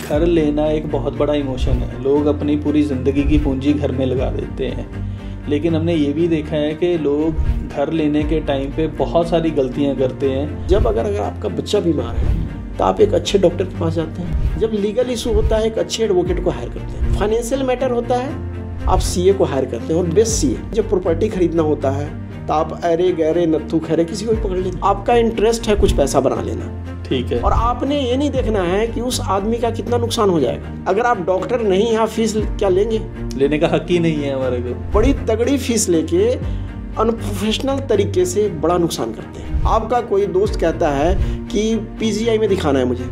घर लेना एक बहुत बड़ा इमोशन है। लोग अपनी पूरी ज़िंदगी की पूंजी घर में लगा देते हैं, लेकिन हमने ये भी देखा है कि लोग घर लेने के टाइम पे बहुत सारी गलतियां करते हैं। जब अगर आपका बच्चा बीमार है तो आप एक अच्छे डॉक्टर के पास जाते हैं। जब लीगल इशू होता है एक अच्छे एडवोकेट को हायर करते हैं। फाइनेंशियल मैटर होता है आप सीए को हायर करते हैं, और बेस्ट सीए। जब प्रॉपर्टी खरीदना होता है तो आप अरे गहरे नत्थु खैरे किसी को भी पकड़ लेते। आपका इंटरेस्ट है कुछ पैसा बना लेना, ठीक है, और आपने ये नहीं देखना है कि उस आदमी का कितना नुकसान हो जाएगा। अगर आप डॉक्टर नहीं हैं, आप फीस क्या लेंगे? लेने का हक ही नहीं है हमारे को। बड़ी तगड़ी फीस लेके अनप्रोफेशनल तरीके से बड़ा नुकसान करते हैं। आपका कोई दोस्त कहता है कि पीजीआई में दिखाना है मुझे,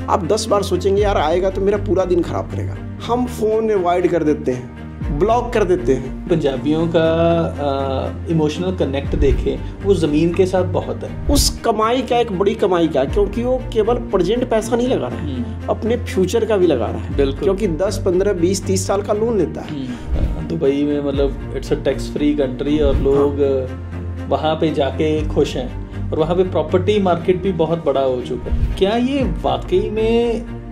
आप 10 बार सोचेंगे यार आएगा तो मेरा पूरा दिन खराब करेगा। हम फोन अवॉइड कर देते हैं, ब्लॉक कर देते हैं। पंजाबियों का इमोशनल कनेक्ट देखें वो ज़मीन के साथ बहुत है। उस कमाई का एक बड़ी कमाई का, क्योंकि वो केवल प्रेजेंट पैसा नहीं लगा रहा है, अपने फ्यूचर का भी लगा रहा है। बिल्कुल, क्योंकि 10, 15, 20, 30 साल का लोन लेता है। दुबई में मतलब it's a tax free country, और लोग वहाँ पे जाके खुश हैं, और वहाँ पे प्रॉपर्टी मार्केट भी बहुत बड़ा हो चुका है। क्या ये वाकई में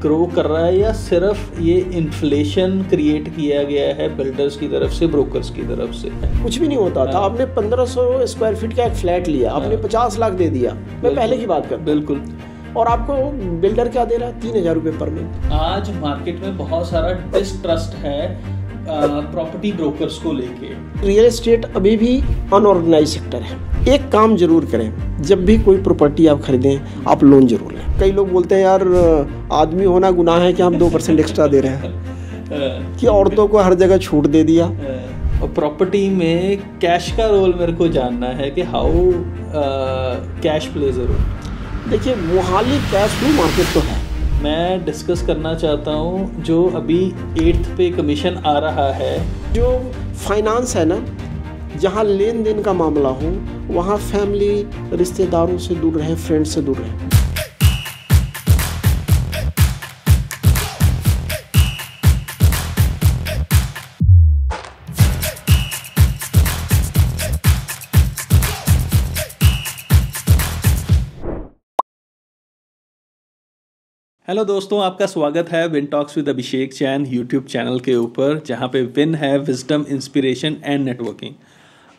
ग्रो कर रहा है, या सिर्फ ये इन्फ्लेशन क्रिएट किया गया है बिल्डर्स की तरफ से, ब्रोकर्स की तरफ से? कुछ भी नहीं होता था। आपने 1500 स्क्वायर फीट का एक फ्लैट लिया, आपने 50 लाख दे दिया। मैं पहले की बात करता हूं। बिल्कुल। और आपको बिल्डर क्या दे रहा है? 3000 रुपये पर मंथ। आज मार्केट में बहुत सारा डिस्ट्रस्ट है प्रॉपर्टी ब्रोकर्स को लेके। रियल एस्टेट अभी भी अनऑर्गेनाइज सेक्टर है। एक काम जरूर करें, जब भी कोई प्रॉपर्टी आप खरीदें आप लोन जरूर लें। कई लोग बोलते हैं यार आदमी होना गुनाह है कि हम 2% एक्स्ट्रा दे रहे हैं, कि औरतों को हर जगह छूट दे दिया। और प्रॉपर्टी में कैश का रोल मेरे को जानना है कि how cash plays a role. देखिए मोहाली कैश फ्लो मार्केट तो है। मैं डिस्कस करना चाहता हूँ जो अभी 8th पे कमीशन आ रहा है। जो फाइनेंस है ना, जहाँ लेन देन का मामला हो वहाँ फैमिली रिश्तेदारों से दूर रहे, फ्रेंड से दूर रहे। हेलो दोस्तों, आपका स्वागत है win Talks with Abhishek Jain YouTube channel के ऊपर, जहाँ पे विन है विजडम, इंस्पिरेशन एंड नेटवर्किंग।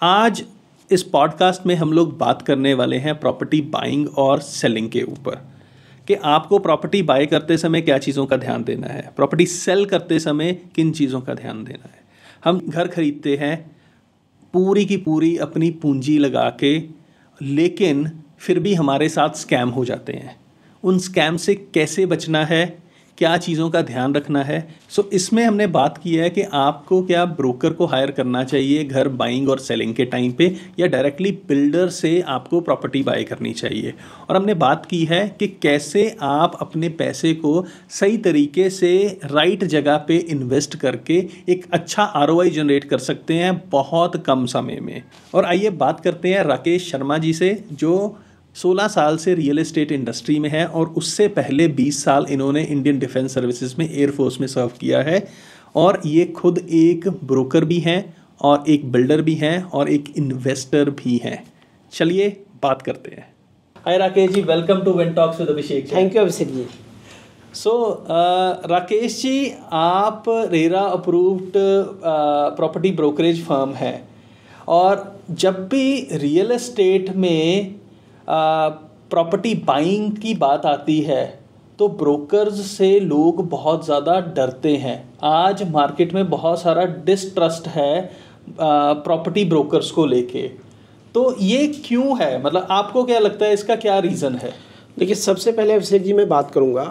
आज इस पॉडकास्ट में हम लोग बात करने वाले हैं प्रॉपर्टी बाइंग और सेलिंग के ऊपर, कि आपको प्रॉपर्टी बाय करते समय क्या चीज़ों का ध्यान देना है, प्रॉपर्टी सेल करते समय किन चीज़ों का ध्यान देना है। हम घर खरीदते हैं पूरी की पूरी अपनी पूंजी लगा के, लेकिन फिर भी हमारे साथ स्कैम हो जाते हैं। उन स्कैम से कैसे बचना है, क्या चीज़ों का ध्यान रखना है। सो इसमें हमने बात की है कि आपको क्या ब्रोकर को हायर करना चाहिए घर बाइंग और सेलिंग के टाइम पे, या डायरेक्टली बिल्डर से आपको प्रॉपर्टी बाय करनी चाहिए। और हमने बात की है कि कैसे आप अपने पैसे को सही तरीके से राइट जगह पे इन्वेस्ट करके एक अच्छा ROI जनरेट कर सकते हैं बहुत कम समय में। और आइए बात करते हैं राकेश शर्मा जी से, जो 16 साल से रियल एस्टेट इंडस्ट्री में है, और उससे पहले 20 साल इन्होंने इंडियन डिफेंस सर्विसेज में, एयरफोर्स में सर्व किया है। और ये खुद एक ब्रोकर भी हैं, और एक बिल्डर भी हैं, और एक इन्वेस्टर भी हैं। चलिए बात करते हैं। Hi Rakesh ji, welcome to Win Talks with Abhishek. Thank you Abhishek ji. So Rakesh ji, आप RERA approved property brokerage firm है, और जब भी रियल एस्टेट में प्रॉपर्टी बाइंग की बात आती है तो ब्रोकर्स से लोग बहुत ज़्यादा डरते हैं। आज मार्केट में बहुत सारा डिस्ट्रस्ट है प्रॉपर्टी ब्रोकर्स को लेके, तो ये क्यों है? मतलब आपको क्या लगता है, इसका क्या रीज़न है? देखिए, सबसे पहले अभिषेक जी मैं बात करूंगा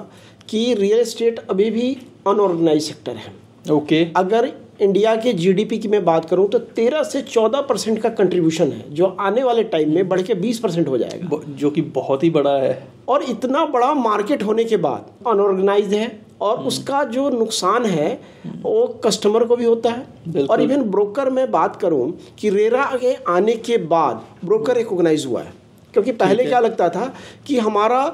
कि रियल एस्टेट अभी भी अनऑर्गेनाइज सेक्टर है। ओके। अगर इंडिया के जीडीपी की मैं बात करूं तो 13 से 14% का कंट्रीब्यूशन है, जो आने वाले टाइम में बढ़ के 20% हो जाएगा, जो कि बहुत ही बड़ा है। और इतना बड़ा मार्केट होने के बाद अनऑर्गेनाइज्ड है, और उसका जो नुकसान है वो कस्टमर को भी होता है। और इवन ब्रोकर में बात करूं कि रेरा के आने के बाद ब्रोकर रिकॉग्नाइज हुआ है, क्योंकि पहले क्या लगता था कि हमारा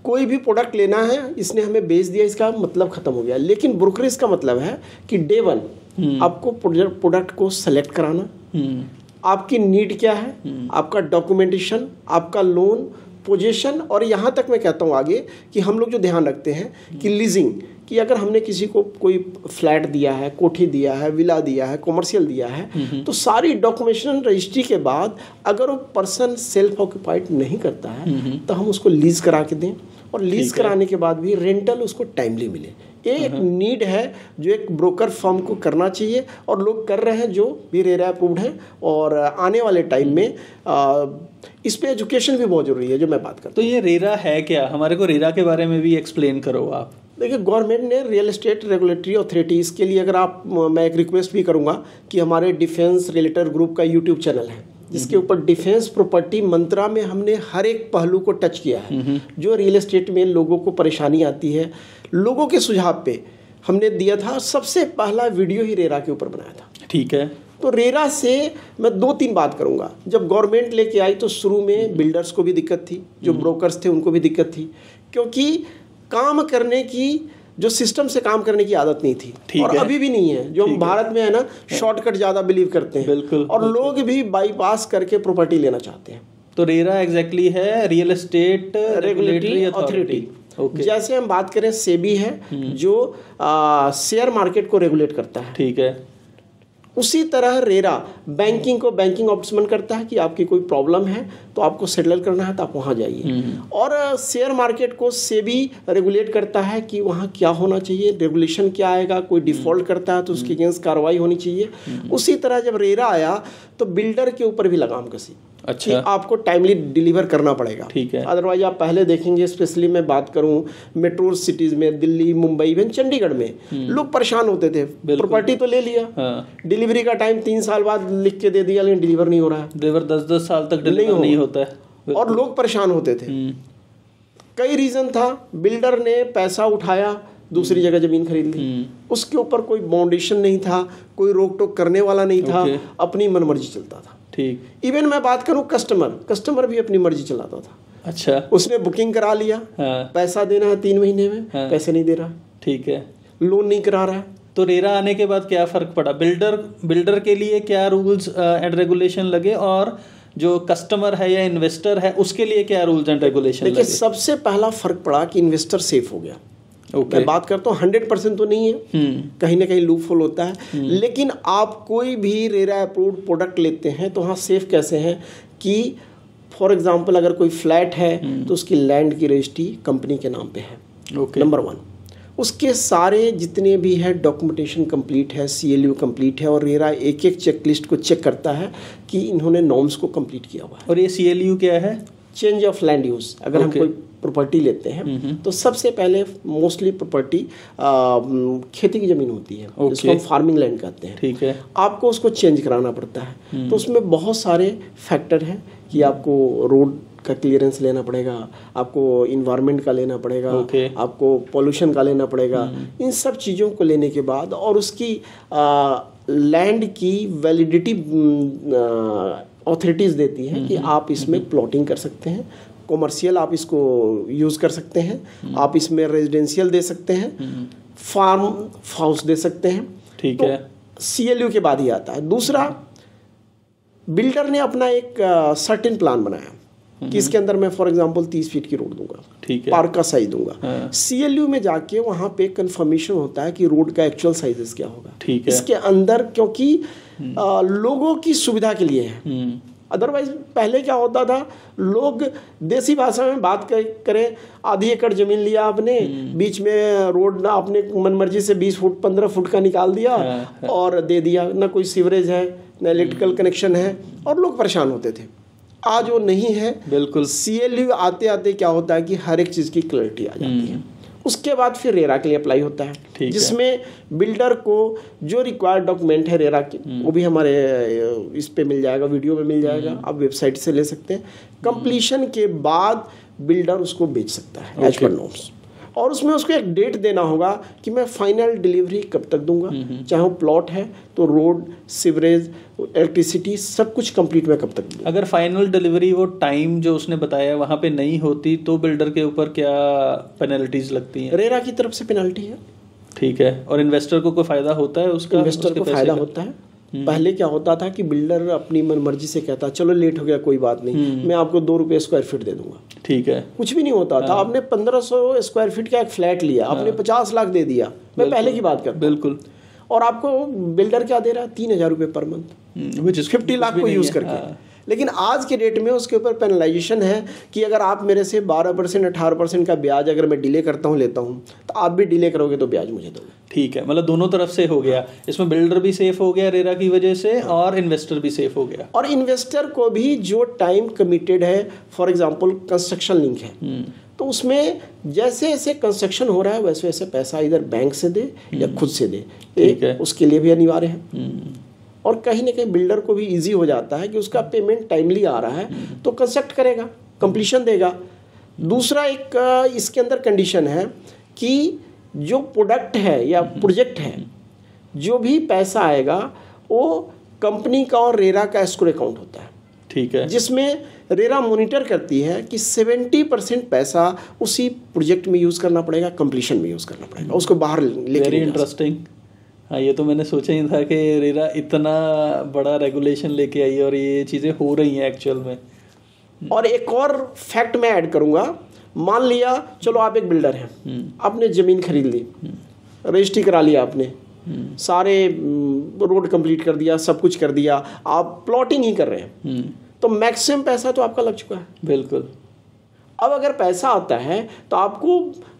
कोई भी प्रोडक्ट लेना है, इसने हमें बेच दिया, इसका मतलब खत्म हो गया। लेकिन ब्रोकरेज का मतलब है कि डे वन आपको प्रोडक्ट को सेलेक्ट कराना, आपकी नीड क्या है, आपका डॉक्यूमेंटेशन, आपका लोन, पोजीशन, और यहाँ तक मैं कहता हूँ आगे कि हम लोग जो ध्यान रखते हैं कि लीजिंग, कि अगर हमने किसी को कोई फ्लैट दिया है, कोठी दिया है, विला दिया है, कॉमर्शियल दिया है, तो सारी डॉक्यूमेंटेशन रजिस्ट्री के बाद अगर वो पर्सन सेल्फ ऑक्यूपाइड नहीं करता है तो हम उसको लीज करा के दें, और लीज कराने के बाद भी रेंटल उसको टाइमली मिले। ये एक नीड है जो एक ब्रोकर फर्म को करना चाहिए, और लोग कर रहे हैं जो भी रेरा अप्रूव्ड है। और आने वाले टाइम में इस पे एजुकेशन भी बहुत जरूरी है जो मैं बात करता हूँ। तो ये रेरा है क्या? हमारे को रेरा के बारे में भी एक्सप्लेन करो आप। देखिए, गवर्नमेंट ने रियल एस्टेट रेगुलेटरी अथॉरिटी, इसके लिए अगर आप, मैं एक रिक्वेस्ट भी करूंगा कि हमारे डिफेंस रिलेटेड ग्रुप का यूट्यूब चैनल है जिसके ऊपर डिफेंस प्रॉपर्टी मंत्रा में हमने हर एक पहलू को टच किया है। जो रियल एस्टेट में लोगों को परेशानी आती है, लोगों के सुझाव पे हमने दिया था। सबसे पहला वीडियो ही रेरा के ऊपर बनाया था। ठीक है। तो रेरा से मैं 2-3 बात करूंगा। जब गवर्नमेंट लेके आई तो शुरू में बिल्डर्स को भी दिक्कत थी, जो ब्रोकर्स थे उनको भी दिक्कत थी, क्योंकि काम करने की, जो सिस्टम से काम करने की आदत नहीं थी, और अभी भी नहीं है। जो हम भारत में है ना, शॉर्टकट ज़्यादा बिलीव करते हैं, बिल्कुल, और लोग भी बाईपास करके प्रॉपर्टी लेना चाहते हैं। तो रेरा एग्जैक्टली है रियल एस्टेट रेगुलेटरी अथॉरिटी। जैसे हम बात करें, सेबी है जो शेयर मार्केट को रेगुलेट करता है। ठीक है। उसी तरह रेरा बैंकिंग को बैंकिंग ऑप्शनल करता है कि आपकी कोई प्रॉब्लम है तो आपको सेटल करना है तो आप वहाँ जाइए। और शेयर मार्केट को सेबी रेगुलेट करता है कि वहाँ क्या होना चाहिए, रेगुलेशन क्या आएगा, कोई डिफॉल्ट करता है तो उसके अगेंस्ट कार्रवाई होनी चाहिए। उसी तरह जब रेरा आया तो बिल्डर के ऊपर भी लगाम कसी। अच्छा। कि आपको टाइमली डिलीवर करना पड़ेगा। ठीक है। अदरवाइज आप पहले देखेंगे, स्पेशली मैं बात करूं मेट्रो सिटीज में, दिल्ली, मुंबई, इवन चंडीगढ़ में लोग परेशान होते थे। प्रॉपर्टी तो ले लिया, डिलीवरी का टाइम 3 साल बाद लिख के दे दिया, लेकिन डिलीवर नहीं हो रहा है। डिलीवर 10-10 साल तक डिलीवर नहीं होता है, और लोग परेशान होते थे। कई रीजन था। बिल्डर ने पैसा उठाया, दूसरी जगह जमीन खरीद ली, उसके ऊपर कोई बाउंडेशन नहीं था, कोई रोक टोक करने वाला नहीं था, अपनी मनमर्जी चलता था। ठीक। इवन मैं बात करूं कस्टमर भी अपनी मर्जी चलाता था। अच्छा। उसने बुकिंग करा लिया, पैसा देना है 3 महीने में, पैसे नहीं दे रहा। ठीक है। लोन नहीं करा रहा है। तो रेरा आने के बाद क्या फर्क पड़ा? बिल्डर के लिए क्या रूल्स एंड रेगुलेशन लगे, और जो कस्टमर है या इन्वेस्टर है उसके लिए क्या रूल्स एंड रेगुलेशन लगे? देखिए, सबसे पहला फर्क पड़ा कि इन्वेस्टर सेफ हो गया। मैं बात करता हूँ 100% तो नहीं है, कहीं ना कहीं लूप होल होता है, लेकिन आप कोई भी रेरा अप्रूव्ड प्रोडक्ट लेते हैं तो हाँ सेफ कैसे हैं कि फॉर एग्जांपल अगर कोई फ्लैट है तो उसकी लैंड की रजिस्ट्री कंपनी के नाम पे है। नंबर 1, उसके सारे जितने भी है डॉक्यूमेंटेशन कंप्लीट है, CLU कंप्लीट है, और रेरा एक एक चेकलिस्ट को चेक करता है कि इन्होंने नॉर्म्स को कंप्लीट किया हुआ है। और ये CLU क्या है? Change of land use. अगर हम कोई प्रॉपर्टी लेते हैं तो सबसे पहले मोस्टली प्रॉपर्टी खेती की जमीन होती है, जिसको हम फार्मिंग लैंड कहते हैं। ठीक है। आपको उसको चेंज कराना पड़ता है, तो उसमें बहुत सारे फैक्टर हैं कि आपको रोड का क्लियरेंस लेना पड़ेगा, आपको इन्वायरमेंट का लेना पड़ेगा, आपको पॉल्यूशन का लेना पड़ेगा। इन सब चीज़ों को लेने के बाद, और उसकी लैंड की वैलिडिटी ऑथोरिटीज़ देती हैं कि आप इसमें प्लॉटिंग कर सकते हैं, कॉमर्शियल आप इसको यूज़ कर सकते हैं, आप इसमें रेजिडेंशियल दे सकते हैं, फार्म हाउस दे सकते हैं। ठीक है। CLU के बाद ही आता है। दूसरा, बिल्डर ने अपना एक सर्टेन प्लान बनाया कि इसके अंदर मैं फॉर एग्जांपल 30 फीट की रोड दूंगा, ठीक है, पार्क का साइज दूंगा। CLU में जाके वहाँ पे कंफर्मेशन होता है कि रोड का एक्चुअल साइजेस क्या होगा। ठीक है। इसके अंदर, क्योंकि लोगों की सुविधा के लिए है। अदरवाइज पहले क्या होता था, लोग देसी भाषा में बात करें, आधी एकड़ जमीन लिया आपने, बीच में रोड ना आपने मनमर्जी से 20 फुट 15 फुट का निकाल दिया और दे दिया, ना कोई सीवरेज है ना इलेक्ट्रिकल कनेक्शन है, और लोग परेशान होते थे। आज वो नहीं है। बिल्कुल। CLU आते आते क्या होता है कि हर एक चीज़ की क्लैरिटी आ जाती है। उसके बाद फिर रेरा के लिए अप्लाई होता है, जिसमें बिल्डर को जो रिक्वायर्ड डॉक्यूमेंट है रेरा के, वो भी हमारे इस पे मिल जाएगा, वीडियो में मिल जाएगा, आप वेबसाइट से ले सकते हैं। कंप्लीशन के बाद बिल्डर उसको बेच सकता है एज पर नॉर्म्स, और उसमें उसको एक डेट देना होगा कि मैं फाइनल डिलीवरी कब तक दूंगा, चाहे वो प्लॉट है तो रोड, सीवरेज, इलेक्ट्रिसिटी सब कुछ कंप्लीट में कब तक दूंगा। अगर फाइनल डिलीवरी वो टाइम जो उसने बताया वहाँ पे नहीं होती तो बिल्डर के ऊपर क्या पेनल्टीज लगती हैं? रेरा की तरफ से पेनल्टी है। ठीक है। और इन्वेस्टर को कोई फायदा होता है उसका? इन्वेस्टर को फायदा होता है। पहले क्या होता था कि बिल्डर अपनी मनमर्जी से कहता चलो लेट हो गया कोई बात नहीं, मैं आपको 2 रुपये स्क्वायर फीट दे दूंगा, ठीक है, कुछ भी नहीं होता था। आपने 1500 स्क्वायर फीट का एक फ्लैट लिया, आपने 50 लाख दे दिया, मैं पहले की बात करता हूं। बिल्कुल। और आपको बिल्डर क्या दे रहा है? 3000 रुपये पर मंथ, 50 लाख को यूज करके। लेकिन आज के डेट में उसके ऊपर पेनलाइजेशन है कि अगर आप मेरे से 12% 18% का ब्याज अगर मैं डिले करता हूँ लेता हूँ, तो आप भी डिले करोगे तो ब्याज मुझे दोगे। ठीक है, मतलब दोनों तरफ से हो गया, इसमें बिल्डर भी सेफ हो गया रेरा की वजह से, और इन्वेस्टर भी सेफ हो गया। और इन्वेस्टर को भी जो टाइम कमिटेड है, फॉर एग्जाम्पल कंस्ट्रक्शन लिंक है, तो उसमें जैसे जैसे कंस्ट्रक्शन हो रहा है वैसे वैसे पैसा इधर बैंक से दे या खुद से दे, उसके लिए भी अनिवार्य है। और कहीं ना कहीं बिल्डर को भी इजी हो जाता है कि उसका पेमेंट टाइमली आ रहा है तो कंस्ट्रक्ट करेगा, कंप्लीशन देगा। दूसरा एक इसके अंदर कंडीशन है कि जो प्रोडक्ट है या प्रोजेक्ट है, जो भी पैसा आएगा वो कंपनी का और रेरा का एस्क्रो अकाउंट होता है, ठीक है, जिसमें रेरा मॉनिटर करती है कि 70% पैसा उसी प्रोजेक्ट में यूज़ करना पड़ेगा, कंप्लीशन में यूज़ करना पड़ेगा, उसको बाहर लेके। Very interesting. हाँ, ये तो मैंने सोचा ही था कि रेरा इतना बड़ा रेगुलेशन लेके आई है और ये चीज़ें हो रही हैं एक्चुअल में। और एक और फैक्ट मैं ऐड करूँगा, मान लिया चलो आप एक बिल्डर हैं, आपने ज़मीन खरीद ली, रजिस्ट्री करा लिया आपने, सारे रोड कंप्लीट कर दिया, सब कुछ कर दिया, आप प्लॉटिंग ही कर रहे हैं, तो मैक्सिमम पैसा तो आपका लग चुका है। बिल्कुल। अब अगर पैसा आता है तो आपको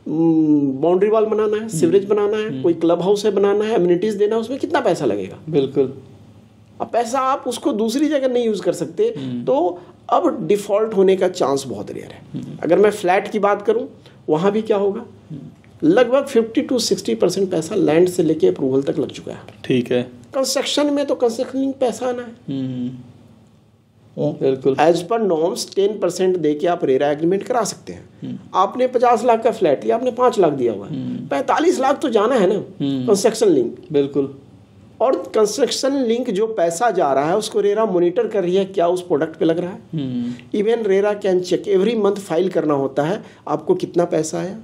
बाउंड्री वॉल बनाना है, सीवरेज बनाना है, कोई क्लब हाउस है बनाना है, एमिनिटीज देना है, उसमें कितना पैसा लगेगा? बिल्कुल। अब पैसा आप उसको दूसरी जगह नहीं यूज कर सकते, तो अब डिफॉल्ट होने का चांस बहुत रेयर है। अगर मैं फ्लैट की बात करूं, वहां भी क्या होगा, लगभग 50 to 60% पैसा लैंड से लेके अप्रूवल तक लग चुका है। ठीक है। कंस्ट्रक्शन में तो कंस्ट्रक्शन पैसा आना है, बिल्कुल। एज पर नॉर्म्स 10% दे के आप रेरा एग्रीमेंट करा सकते हैं। आपने 50 लाख का फ्लैट लिया, आपने 5 लाख दिया हुआ है, 45 लाख तो जाना है ना कंस्ट्रक्शन लिंक। बिल्कुल। और कंस्ट्रक्शन लिंक जो पैसा जा रहा है उसको रेरा मॉनिटर कर रही है क्या उस प्रोडक्ट पे लग रहा है। Even RERA can check, every month file करना होता है आपको कितना पैसा आया,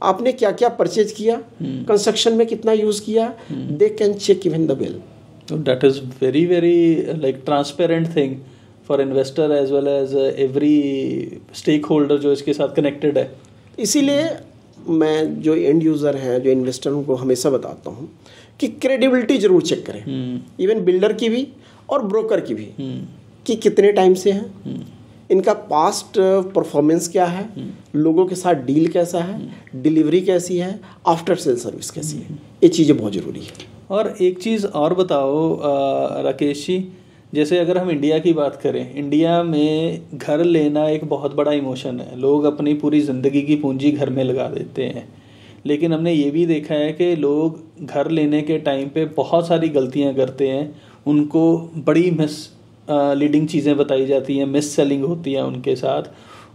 आपने क्या क्या परचेज किया, कंस्ट्रक्शन में कितना यूज किया, they can check even the bill. That is very very like transparent thing for investor as well as every stakeholder जो इसके साथ कनेक्टेड है। इसीलिए मैं जो एंड यूज़र हैं, जो इन्वेस्टर, उनको हमेशा बताता हूँ कि क्रेडिबिलिटी जरूर चेक करें, इवन बिल्डर की भी और ब्रोकर की भी, कि कितने टाइम से हैं, इनका पास्ट परफॉर्मेंस क्या है, लोगों के साथ डील कैसा है, डिलीवरी कैसी है, आफ्टर सेल सर्विस कैसी है, ये चीज़ें बहुत ज़रूरी है। और एक चीज़ और बताओ राकेश जी, जैसे अगर हम इंडिया की बात करें, इंडिया में घर लेना एक बहुत बड़ा इमोशन है, लोग अपनी पूरी ज़िंदगी की पूंजी घर में लगा देते हैं। लेकिन हमने ये भी देखा है कि लोग घर लेने के टाइम पे बहुत सारी गलतियां करते हैं, उनको बड़ी मिस लीडिंग चीज़ें बताई जाती हैं, मिस सेलिंग होती है उनके साथ।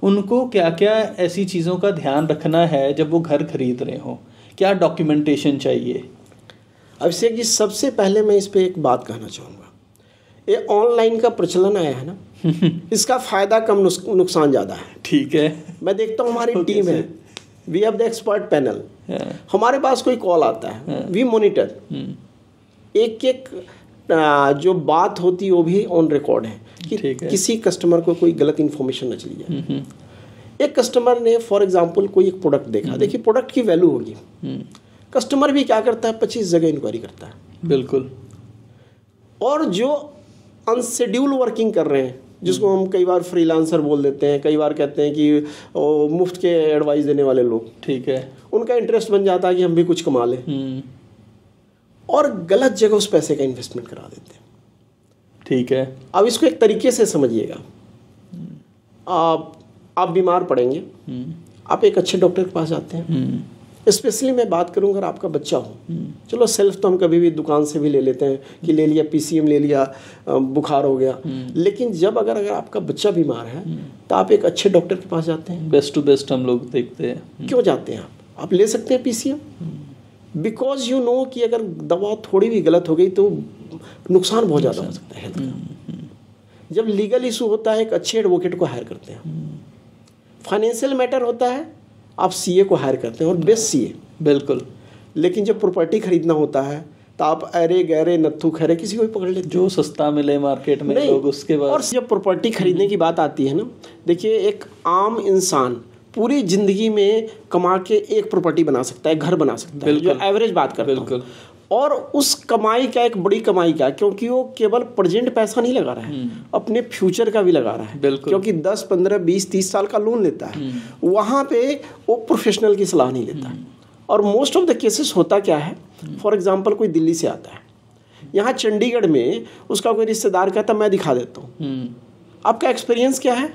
उनको क्या क्या ऐसी चीज़ों का ध्यान रखना है जब वो घर खरीद रहे हों, क्या डॉक्यूमेंटेशन चाहिए? अभिषेक जी, सबसे पहले मैं इस पर एक बात कहना चाहूँगा, ये ऑनलाइन का प्रचलन आया है ना, इसका फ़ायदा कम नुकसान ज़्यादा है। ठीक है। मैं देखता हूँ हमारी टीम है, we have the expert panel, हमारे पास कोई कॉल आता है, वी मॉनिटर, एक एक जो बात होती है वो भी ऑन रिकॉर्ड है कि किसी कस्टमर को कोई गलत इन्फॉर्मेशन न चली जाए। एक कस्टमर ने फॉर एग्जांपल कोई एक प्रोडक्ट देखा, देखिए प्रोडक्ट की वैल्यू होगी, कस्टमर भी क्या करता है, 25 जगह इंक्वायरी करता है। बिल्कुल। और जो अनशेड्यूल वर्किंग कर रहे हैं, जिसको हम कई बार फ्रीलांसर बोल देते हैं, कई बार कहते हैं कि मुफ्त के एडवाइस देने वाले लोग, ठीक है, उनका इंटरेस्ट बन जाता है कि हम भी कुछ कमा लें, और गलत जगह उस पैसे का इन्वेस्टमेंट करा देते हैं। ठीक है। अब इसको एक तरीके से समझिएगा, आप बीमार पड़ेंगे, आप एक अच्छे डॉक्टर के पास जाते हैं, स्पेशली मैं बात करूं अगर आपका बच्चा हो, चलो सेल्फ तो हम कभी भी दुकान से भी ले लेते हैं कि ले लिया, पीसीएम ले लिया, बुखार हो गया, लेकिन जब अगर आपका बच्चा बीमार है तो आप एक अच्छे डॉक्टर के पास जाते हैं। बेस्ट टू बेस्ट हम लोग देखते हैं। क्यों जाते हैं आप ले सकते हैं पीसीएम, बिकॉज यू नो कि अगर दवा थोड़ी भी गलत हो गई तो नुकसान बहुत ज़्यादा हो सकता है हेल्थ का। जब लीगल इशू होता है एक अच्छे एडवोकेट को हायर करते हैं, फाइनेंशियल मैटर होता है आप सीए को हायर करते हैं, और बेस्ट सीए। बिल्कुल। लेकिन जब प्रॉपर्टी खरीदना होता है तो आप अरे गहरे नत्थु खरे किसी को भी पकड़ लेते जो सस्ता मिले मार्केट में लोग उसके बाद। और जब प्रॉपर्टी खरीदने की बात आती है ना, देखिए एक आम इंसान पूरी जिंदगी में कमा के एक प्रॉपर्टी बना सकता है, घर बना सकता है, जो एवरेज बात करता बिल्कुल। और उस कमाई का एक बड़ी कमाई का, क्योंकि वो केवल प्रेजेंट पैसा नहीं लगा रहा है, अपने फ्यूचर का भी लगा रहा है, क्योंकि 10, 15, 20, 30 साल का लोन लेता है, वहाँ पे वो प्रोफेशनल की सलाह नहीं लेता। और मोस्ट ऑफ द केसेस होता क्या है, फॉर एग्जांपल कोई दिल्ली से आता है, यहाँ चंडीगढ़ में उसका कोई रिश्तेदार कहता मैं दिखा देता हूँ। आपका एक्सपीरियंस क्या है?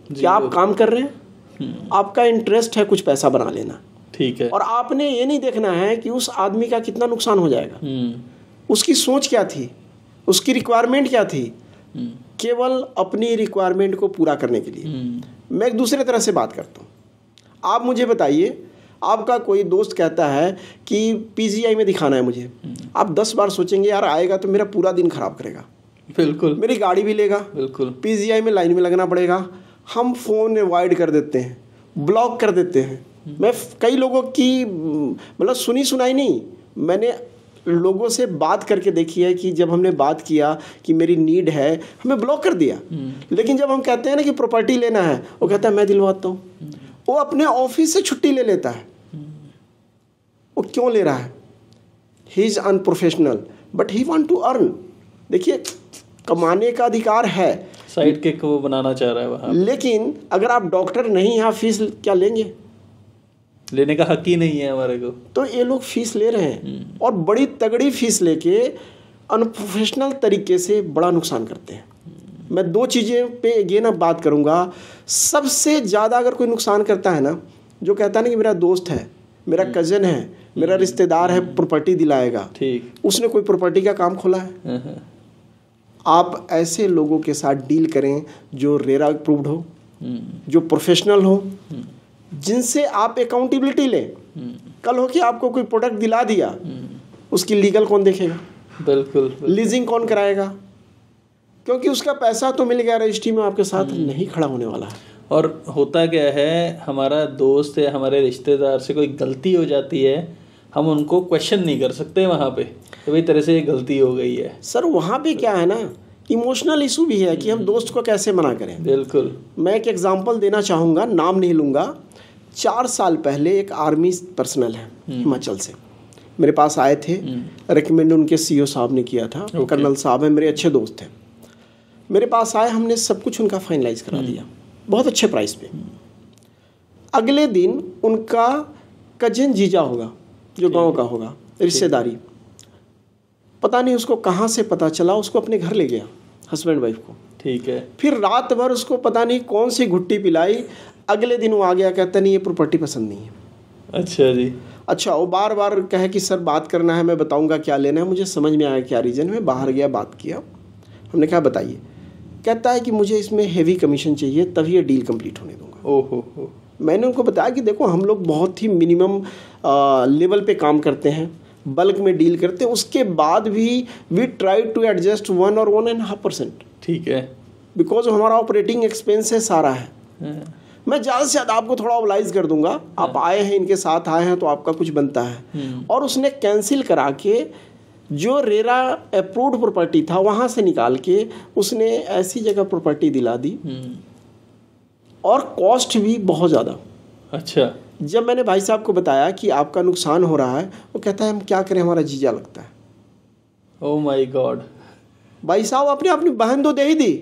क्या आप काम कर रहे हैं? आपका इंटरेस्ट है कुछ पैसा बना लेना, ठीक है, और आपने ये नहीं देखना है कि उस आदमी का कितना नुकसान हो जाएगा, उसकी सोच क्या थी, उसकी रिक्वायरमेंट क्या थी, केवल अपनी रिक्वायरमेंट को पूरा करने के लिए। मैं एक दूसरे तरह से बात करता हूँ। आप मुझे बताइए, आपका कोई दोस्त कहता है कि पीजीआई में दिखाना है मुझे, आप 10 बार सोचेंगे यार आएगा तो मेरा पूरा दिन खराब करेगा, बिल्कुल, मेरी गाड़ी भी लेगा, बिल्कुल, पीजीआई में लाइन में लगना पड़ेगा। हम फ़ोन अवॉइड कर देते हैं, ब्लॉक कर देते हैं। मैं कई लोगों की मतलब सुनी सुनाई नहीं, मैंने लोगों से बात करके देखी है कि जब हमने बात किया कि मेरी नीड है, हमें ब्लॉक कर दिया। लेकिन जब हम कहते हैं ना कि प्रॉपर्टी लेना है, वो कहता है मैं दिलवाता हूँ। वो अपने ऑफिस से छुट्टी ले लेता है। वो क्यों ले रहा है? He is unprofessional but he want to earn. देखिए, कमाने का अधिकार है, साइड किक वो बनाना चाह रहा है वहाँ, लेकिन अगर आप डॉक्टर नहीं हैं, फीस क्या लेंगे? लेने का हक ही नहीं है हमारे को। तो ये लोग फीस ले रहे हैं और बड़ी तगड़ी फीस लेके अनप्रोफेशनल तरीके से बड़ा नुकसान करते हैं। मैं 2 चीज़ें पे अगेन अब बात करूँगा। सबसे ज़्यादा अगर कोई नुकसान करता है ना, जो कहता है ना कि मेरा दोस्त है, मेरा कज़न है, मेरा रिश्तेदार है, प्रॉपर्टी दिलाएगा, ठीक, उसने कोई प्रॉपर्टी का काम खोला है। आप ऐसे लोगों के साथ डील करें जो रेरा अप्रूव्ड हो, जो प्रोफेशनल हो, जिनसे आप अकाउंटेबिलिटी लें। कल हो कि आपको कोई प्रोडक्ट दिला दिया, उसकी लीगल कौन देखेगा? बिल्कुल। लीजिंग कौन कराएगा? क्योंकि उसका पैसा तो मिल गया, रजिस्ट्री में आपके साथ नहीं खड़ा होने वाला है। और होता क्या है, हमारा दोस्त या हमारे रिश्तेदार से कोई गलती हो जाती है, हम उनको क्वेश्चन नहीं कर सकते वहाँ पे कि भाई तरह से ये गलती हो गई है। सर वहाँ पे क्या है ना, इमोशनल इशू भी है कि हम दोस्त को कैसे मना करें। बिल्कुल। मैं एक एग्जांपल देना चाहूँगा, नाम नहीं लूँगा। 4 साल पहले एक आर्मी पर्सनल है हिमाचल से, मेरे पास आए थे। रिकमेंड उनके सीईओ साहब ने किया था। कर्नल साहब हैं, मेरे अच्छे दोस्त हैं। मेरे पास आए, हमने सब कुछ उनका फाइनलाइज करा दिया बहुत अच्छे प्राइस पे। अगले दिन उनका कजिन जीजा होगा, जो गांव का होगा, रिश्तेदारी, पता नहीं उसको कहाँ से पता चला, उसको अपने घर ले गया, हस्बैंड वाइफ को। ठीक है। फिर रात भर उसको पता नहीं कौन सी घुट्टी पिलाई। अगले दिन वो आ गया, कहता नहीं ये प्रॉपर्टी पसंद नहीं है। अच्छा जी। अच्छा, वो बार बार कहे कि सर बात करना है, मैं बताऊंगा क्या लेना है। मुझे समझ में आया क्या रीज़न है। बाहर गया, बात किया, हमने कहा बताइए। कहता है कि मुझे इसमें हेवी कमीशन चाहिए, तभी ये डील कंप्लीट होने दूंगा। ओहो। मैंने उनको बताया कि देखो हम लोग बहुत ही मिनिमम लेवल पे काम करते हैं, बल्क में डील करते हैं, उसके बाद भी वी ट्राई टू एडजस्ट 1 और 1.5%। ठीक है। बिकॉज हमारा ऑपरेटिंग एक्सपेंस है सारा है। मैं ज़्यादा से ज़्यादा आपको थोड़ा ओबलाइज कर दूंगा, आप आए हैं, इनके साथ आए हैं तो आपका कुछ बनता है। और उसने कैंसिल करा के जो रेरा अप्रूव्ड प्रॉपर्टी था वहाँ से निकाल के उसने ऐसी जगह प्रॉपर्टी दिला दी, और कॉस्ट भी बहुत ज़्यादा। अच्छा। जब मैंने भाई साहब को बताया कि आपका नुकसान हो रहा है, वो कहता है हम क्या करें, हमारा जीजा लगता है। Oh my God. भाई साहब आपने अपनी बहन तो दे ही दी,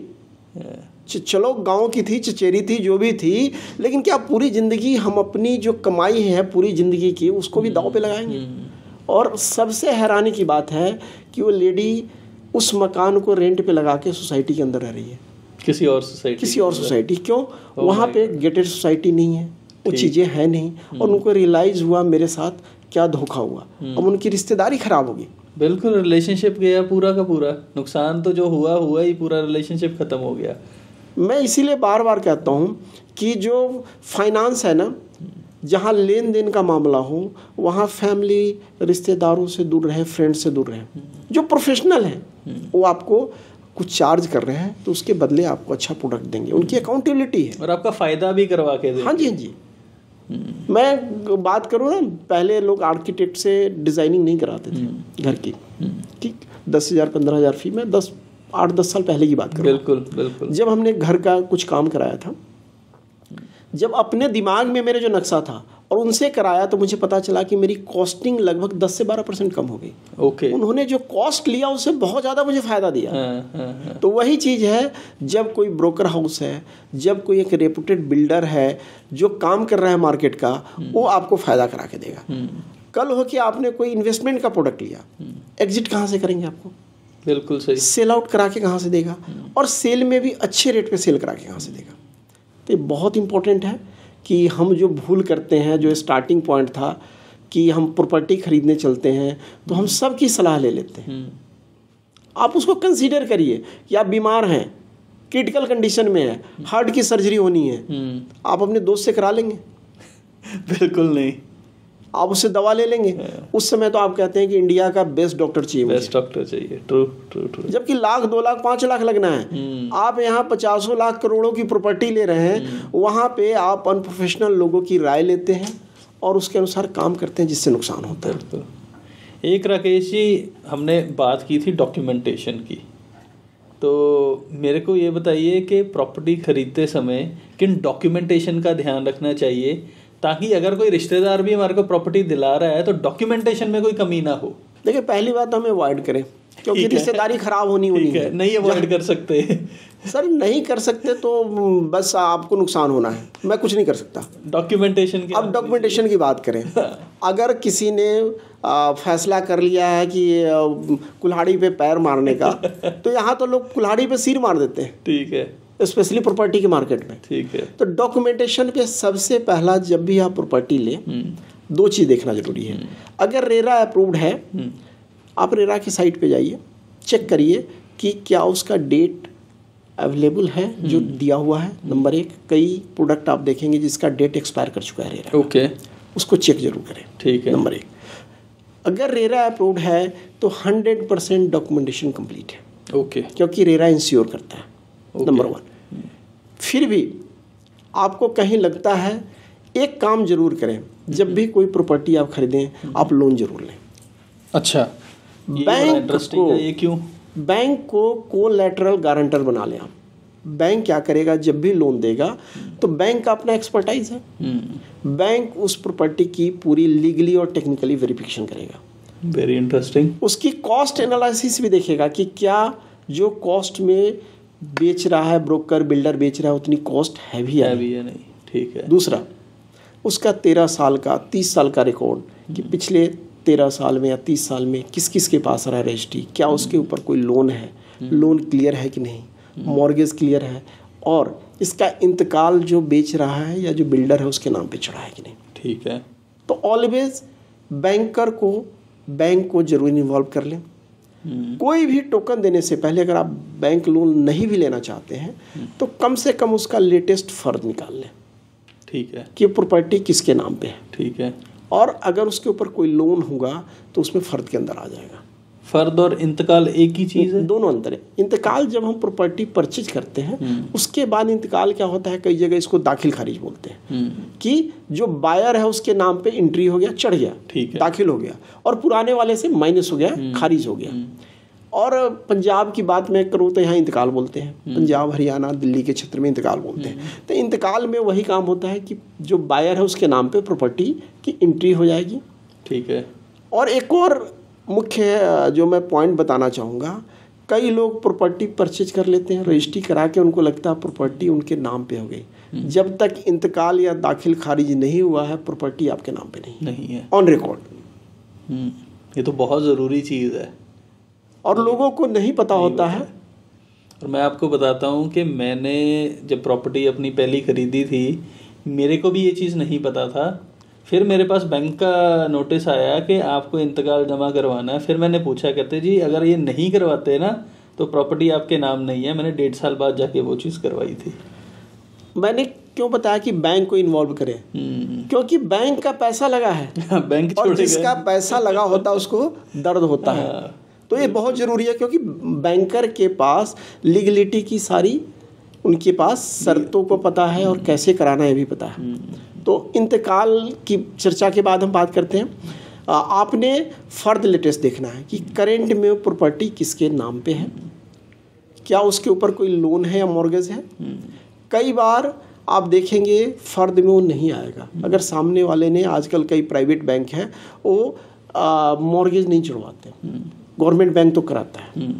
चलो गांव की थी, चचेरी थी, जो भी थी, लेकिन क्या पूरी ज़िंदगी हम अपनी जो कमाई है पूरी ज़िंदगी की उसको भी दांव पे लगाएंगे? और सबसे हैरानी की बात है कि वो लेडी उस मकान को रेंट पे लगा के सोसाइटी के अंदर रह रही है, किसी और सोसाइटी। क्यों? वहाँ पे गेटेड सोसाइटी नहीं है, वो चीज़ें हैं नहीं, और उनको रियलाइज़ हुआ मेरे साथ क्या धोखा हुआ। अब उनकी रिश्तेदारी खराब होगी। बिल्कुल, रिलेशनशिप गया पूरा का पूरा, नुकसान तो जो हुआ ही, पूरा रिलेशनशिप ख़त्म हो गया। मैं इसीलिए बार बार कहता हूँ कि जो फाइनेंस है ना, जहाँ लेन देन का मामला हो, वहाँ फैमिली, रिश्तेदारों से दूर रहे, फ्रेंड से दूर रहे। जो प्रोफेशनल हैं वो आपको कुछ चार्ज कर रहे हैं तो उसके बदले आपको अच्छा प्रोडक्ट देंगे, उनकी अकाउंटेबिलिटी है, और आपका फ़ायदा भी करवा के देंगे। हाँ जी, हाँ जी। मैं बात करूँ ना, पहले लोग आर्किटेक्ट से डिजाइनिंग नहीं कराते थे घर की, ठीक, 10,000 15,000 फी में 8-10 साल पहले की बात करूँ। बिल्कुल बिल्कुल। जब हमने घर का कुछ काम कराया था, जब अपने दिमाग में मेरे जो नक्शा था और उनसे कराया, तो मुझे पता चला कि मेरी कॉस्टिंग लगभग 10 से 12% कम हो गई। ओके। उन्होंने जो कॉस्ट लिया उससे बहुत ज़्यादा मुझे फ़ायदा दिया। तो वही चीज़ है, जब कोई ब्रोकर हाउस है, जब कोई एक रेपुटेड बिल्डर है जो काम कर रहा है मार्केट का, वो आपको फ़ायदा करा के देगा। कल हो कि आपने कोई इन्वेस्टमेंट का प्रोडक्ट लिया, एग्जिट कहाँ से करेंगे आपको? बिल्कुल सही। सेल आउट करा के कहाँ से देगा? और सेल में भी अच्छे रेट पे सेल करा के कहाँ से देगा? तो ये बहुत इंपॉर्टेंट है कि हम जो भूल करते हैं, जो स्टार्टिंग पॉइंट था कि हम प्रॉपर्टी खरीदने चलते हैं तो हम सब की सलाह ले लेते हैं। आप उसको कंसीडर करिए कि आप बीमार हैं, क्रिटिकल कंडीशन में है, हार्ट की सर्जरी होनी है, आप अपने दोस्त से करा लेंगे? बिल्कुल नहीं। आप उससे दवा ले लेंगे? उस समय तो आप कहते हैं कि इंडिया का बेस्ट डॉक्टर चाहिए, बेस्ट डॉक्टर चाहिए। True true true. जबकि लाख 2 लाख 5 लाख लगना है। आप यहाँ 50 लाख करोड़ों की प्रॉपर्टी ले रहे हैं, वहाँ पे आप अनप्रोफेशनल लोगों की राय लेते हैं और उसके अनुसार काम करते हैं, जिससे नुकसान होता है। एक राकेश जी, हमने बात की थी डॉक्यूमेंटेशन की, तो मेरे को ये बताइए कि प्रॉपर्टी खरीदते समय किन डॉक्यूमेंटेशन का ध्यान रखना चाहिए, ताकि अगर कोई रिश्तेदार भी हमारे को प्रॉपर्टी दिला रहा है तो डॉक्यूमेंटेशन में कोई कमी ना हो। देखिए, पहली बात हमें अवॉइड करें, क्योंकि रिश्तेदारी खराब होनी है। नहीं अवॉइड कर सकते सर, नहीं कर सकते तो बस आपको नुकसान होना है, मैं कुछ नहीं कर सकता। डॉक्यूमेंटेशन की, अब डॉक्यूमेंटेशन की बात करें, अगर किसी ने फैसला कर लिया है कि कुल्हाड़ी पे पैर मारने का, तो यहाँ तो लोग कुल्हाड़ी पे सिर मार देते हैं। ठीक है। स्पेशली प्रॉपर्टी के मार्केट में। ठीक है। तो डॉक्यूमेंटेशन पे सबसे पहला, जब भी आप प्रॉपर्टी लें, 2 चीज़ देखना जरूरी है। अगर रेरा अप्रूव्ड है, आप रेरा की साइट पे जाइए, चेक करिए कि क्या उसका डेट अवेलेबल है जो दिया हुआ है। नंबर 1, कई प्रोडक्ट आप देखेंगे जिसका डेट एक्सपायर कर चुका है रेरा। ओके। उसको चेक जरूर करें। ठीक है। नंबर 1, अगर रेरा अप्रूव्ड है तो 100% डॉक्यूमेंटेशन कंप्लीट है। ओके। क्योंकि रेरा इंश्योर करता है। नंबर 1। फिर भी आपको कहीं लगता है, एक काम जरूर करें, जब भी कोई प्रॉपर्टी आप खरीदें, आप लोन जरूर लें। अच्छा, बैंक को, ये क्यों? बैंक को कोलैटरल गारंटर बना लें आप। बैंक क्या करेगा, जब भी लोन देगा तो बैंक का अपना एक्सपर्टाइज है, बैंक उस प्रॉपर्टी की पूरी लीगली और टेक्निकली वेरिफिकेशन करेगा। Very interesting. उसकी कॉस्ट एनालिसिस भी देखेगा कि क्या जो कॉस्ट में बेच रहा है ब्रोकर, बिल्डर बेच रहा है, उतनी कॉस्ट है भी या नहीं। ठीक है। दूसरा, उसका 13 साल का 30 साल का रिकॉर्ड कि पिछले 13 साल में या 30 साल में किस किस के पास रहा है रजिस्ट्री, क्या उसके ऊपर कोई लोन है, लोन क्लियर है कि नहीं, मॉर्गेज क्लियर है, और इसका इंतकाल जो बेच रहा है या जो बिल्डर है उसके नाम पे चढ़ा है कि नहीं। ठीक है। तो ऑलवेज बैंक को जरूर इन्वॉल्व कर लें। कोई भी टोकन देने से पहले, अगर आप बैंक लोन नहीं भी लेना चाहते हैं, तो कम से कम उसका लेटेस्ट फर्द निकाल लें। ठीक है। कि प्रॉपर्टी किसके नाम पे है। ठीक है। और अगर उसके ऊपर कोई लोन होगा तो उसमें फर्द के अंदर आ जाएगा। फर्द और इंतकाल एक ही चीज़ है? दोनों अंतर है। इंतकाल जब हम प्रॉपर्टी परचेज करते हैं, उसके बाद इंतकाल क्या होता है, कई जगह इसको दाखिल खारिज बोलते हैं, कि जो बायर है उसके नाम पे एंट्री हो गया, चढ़ गया, ठीक है, दाखिल हो गया, और पुराने वाले से माइनस हो गया, खारिज हो गया। और पंजाब की बात मैं करूँ तो यहाँ इंतकाल बोलते हैं, पंजाब हरियाणा दिल्ली के क्षेत्र में इंतकाल बोलते हैं। तो इंतकाल में वही काम होता है कि जो बायर है उसके नाम पे प्रॉपर्टी की एंट्री हो जाएगी। ठीक है। और एक और मुख्य जो मैं पॉइंट बताना चाहूँगा, कई लोग प्रॉपर्टी परचेज कर लेते हैं, रजिस्ट्री करा के उनको लगता है प्रॉपर्टी उनके नाम पे हो गई। जब तक इंतकाल या दाखिल खारिज नहीं हुआ है, प्रॉपर्टी आपके नाम पे नहीं है, ऑन रिकॉर्ड। ये तो बहुत ज़रूरी चीज़ है और लोगों को नहीं पता होता है। और मैं आपको बताता हूँ कि मैंने जब प्रॉपर्टी अपनी पहली खरीदी थी, मेरे को भी ये चीज़ नहीं पता था। फिर मेरे पास बैंक का नोटिस आया कि आपको इंतकाल जमा करवाना है। फिर मैंने पूछा, कहते जी अगर ये नहीं करवाते ना तो प्रॉपर्टी आपके नाम नहीं है। मैंने 1.5 साल बाद जाके वो चीज़ करवाई थी। मैंने क्यों बताया कि बैंक को इन्वॉल्व करें? क्योंकि बैंक का पैसा लगा है बैंक और जिसका पैसा लगा होता है उसको दर्द होता है। तो ये बहुत ज़रूरी है, क्योंकि बैंकर के पास लीगलिटी की सारी उनके पास शर्तों को पता है और कैसे कराना है भी पता है। तो इंतकाल की चर्चा के बाद हम बात करते हैं। आपने फर्द लेटेस्ट देखना है कि करेंट में प्रॉपर्टी किसके नाम पे है, क्या उसके ऊपर कोई लोन है या मॉर्गेज है। कई बार आप देखेंगे फर्द में वो नहीं आएगा, अगर सामने वाले ने, आजकल कई प्राइवेट बैंक हैं वो मॉर्गेज नहीं चढ़वाते, गवर्नमेंट बैंक तो कराता है,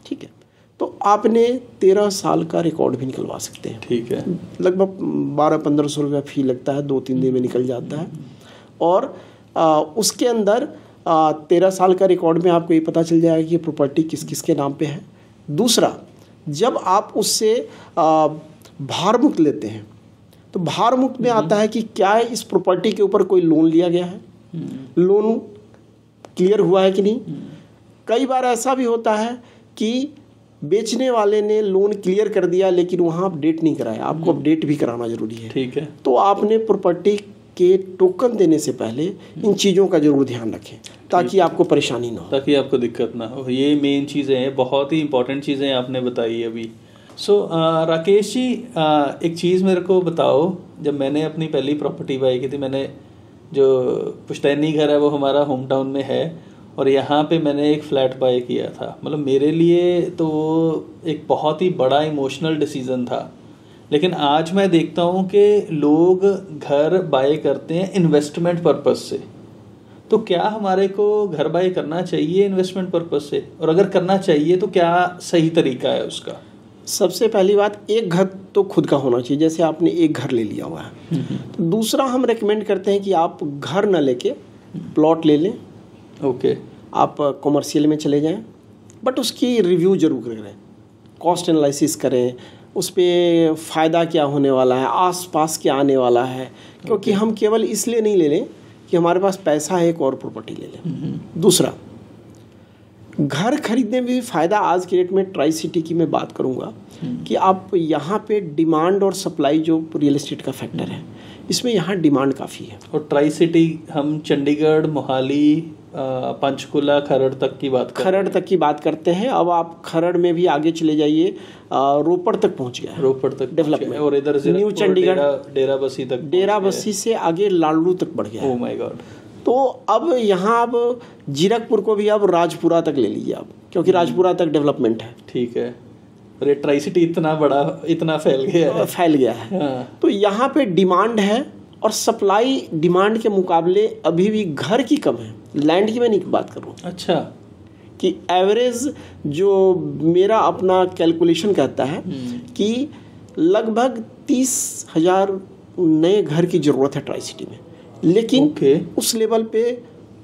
ठीक है। तो आपने 13 साल का रिकॉर्ड भी निकलवा सकते हैं, ठीक है। लगभग 1200-1500 रुपया फी लगता है, 2-3 दिन में निकल जाता है। और उसके अंदर 13 साल का रिकॉर्ड में आपको ये पता चल जाएगा कि प्रॉपर्टी किस किस के नाम पे है। दूसरा, जब आप उससे भार मुक्त लेते हैं तो भार मुक्त में आता है कि क्या इस प्रॉपर्टी के ऊपर कोई लोन लिया गया है, लोन क्लियर हुआ है कि नहीं। कई बार ऐसा भी होता है कि बेचने वाले ने लोन क्लियर कर दिया लेकिन वहाँ अपडेट नहीं कराया, आपको अपडेट भी कराना जरूरी है, ठीक है। तो आपने प्रॉपर्टी के टोकन देने से पहले इन चीज़ों का जरूर ध्यान रखें ताकि आपको परेशानी ना हो, ताकि आपको दिक्कत ना हो। ये मेन चीज़ें हैं, बहुत ही इंपॉर्टेंट चीज़ें आपने बताई अभी। सो राकेश जी, एक चीज़ मेरे को बताओ, जब मैंने अपनी पहली प्रॉपर्टी बाई की थी, मैंने जो पुश्तैनी घर है वो हमारा होम टाउन में है और यहाँ पे मैंने एक फ़्लैट बाय किया था। मतलब मेरे लिए तो एक बहुत ही बड़ा इमोशनल डिसीज़न था। लेकिन आज मैं देखता हूँ कि लोग घर बाय करते हैं इन्वेस्टमेंट पर्पस से। तो क्या हमारे को घर बाय करना चाहिए इन्वेस्टमेंट पर्पस से, और अगर करना चाहिए तो क्या सही तरीका है उसका? सबसे पहली बात, एक घर तो खुद का होना चाहिए। जैसे आपने एक घर ले लिया हुआ है, तो दूसरा हम रेकमेंड करते हैं कि आप घर न लेके प्लॉट ले लें। ओके। आप कॉमर्शियल में चले जाएं, बट उसकी रिव्यू जरूर करें, कॉस्ट एनालिसिस करें, उस पर फ़ायदा क्या होने वाला है, आसपास क्या आने वाला है। क्योंकि हम केवल इसलिए नहीं ले लें कि हमारे पास पैसा है एक और प्रॉपर्टी ले लें। दूसरा, घर खरीदने में भी फ़ायदा आज के डेट में ट्राई सिटी की मैं बात करूँगा कि आप यहाँ पे डिमांड और सप्लाई जो रियल एस्टेट का फैक्टर है, इसमें यहाँ डिमांड काफ़ी है। और ट्राई सिटी हम चंडीगढ़, मोहाली, पंचकुला, खरड़ तक की बात करते हैं। अब आप खरड़ में भी आगे चले जाइए, रोपड़ तक पहुंच गया है, रोपड़ तक डेवलपमेंट, और इधर से न्यू चंडीगढ़, डेरा बस्सी से आगे लाडलू तक बढ़ गया है। Oh my God. तो अब यहाँ अब जीरकपुर को भी अब राजपुरा तक ले लीजिए आप, क्योंकि राजपुरा तक डेवलपमेंट है, ठीक है। और ये ट्राई सिटी इतना बड़ा, इतना फैल गया है। हाँ। तो यहाँ पे डिमांड है और सप्लाई डिमांड के मुकाबले अभी भी घर की कम है, लैंड की मैं नहीं बात कर रहा हूँ। अच्छा। कि एवरेज जो मेरा अपना कैलकुलेशन कहता है कि लगभग 30,000 नए घर की ज़रूरत है ट्राई सिटी में, लेकिन उस लेवल पे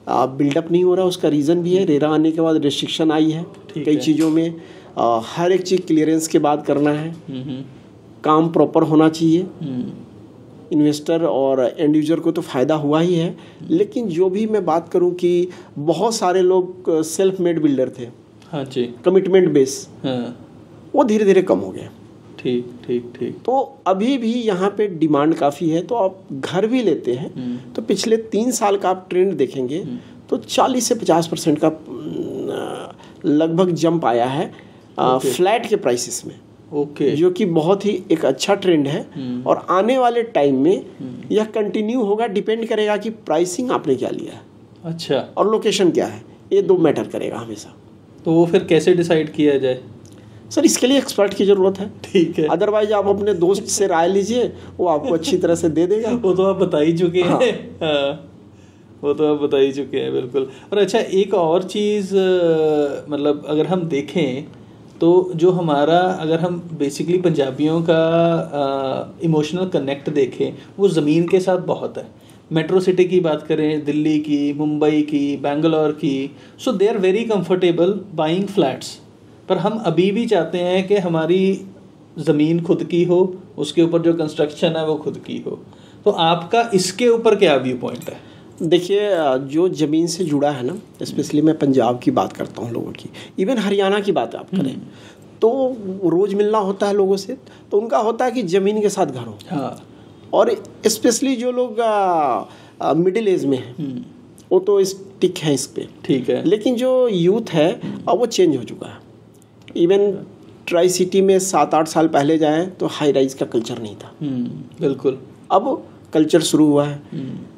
बिल्डअप नहीं हो रहा। उसका रीज़न भी है, रेरा आने के बाद रिस्ट्रिक्शन आई है कई चीज़ों में, हर एक चीज़ क्लियरेंस के बाद करना है, काम प्रॉपर होना चाहिए। इन्वेस्टर और एंड यूजर को तो फ़ायदा हुआ ही है, लेकिन जो भी मैं बात करूं कि बहुत सारे लोग सेल्फ मेड बिल्डर थे, हाँ जी, कमिटमेंट बेस, हाँ, वो धीरे धीरे कम हो गए। ठीक ठीक ठीक। तो अभी भी यहाँ पे डिमांड काफ़ी है। तो आप घर भी लेते हैं तो पिछले 3 साल का आप ट्रेंड देखेंगे तो 40 से 50% का लगभग जंप आया है फ्लैट के प्राइसेस में, जो कि बहुत ही एक अच्छा ट्रेंड है। और आने वाले टाइम में यह कंटिन्यू होगा, डिपेंड करेगा कि प्राइसिंग आपने क्या लिया है, अच्छा, और लोकेशन क्या है, ये 2 मैटर करेगा हमेशा। तो वो फिर कैसे डिसाइड किया जाए? सर, इसके लिए एक्सपर्ट की ज़रूरत है, ठीक है। अदरवाइज आप अपने दोस्त से राय लीजिए, वो आपको अच्छी तरह से दे देगा। वो तो आप बता ही चुके हैं। हाँ, वो तो आप बता ही चुके हैं, बिल्कुल। और अच्छा, एक और चीज़, मतलब अगर हम देखें तो जो हमारा, अगर हम बेसिकली पंजाबियों का इमोशनल कनेक्ट देखें, वो ज़मीन के साथ बहुत है। मेट्रो सिटी की बात करें, दिल्ली की, मुंबई की, बेंगलोर की, so they are very comfortable buying flats. पर हम अभी भी चाहते हैं कि हमारी ज़मीन खुद की हो, उसके ऊपर जो कंस्ट्रक्शन है वो खुद की हो। तो आपका इसके ऊपर क्या व्यू पॉइंट है? देखिए, जो ज़मीन से जुड़ा है ना, स्पेशली मैं पंजाब की बात करता हूँ, लोगों की, इवन हरियाणा की बात आप करें तो रोज़ मिलना होता है लोगों से, तो उनका होता है कि ज़मीन के साथ घर हो। हाँ। और स्पेशली जो लोग मिडिल एज में हैं, वो तो स्टिक है इस पे, ठीक है। लेकिन जो यूथ है अब वो चेंज हो चुका है। इवन ट्राई सिटी में 7-8 साल पहले जाएं तो हाई राइज का कल्चर नहीं था। बिल्कुल। अब कल्चर शुरू हुआ है।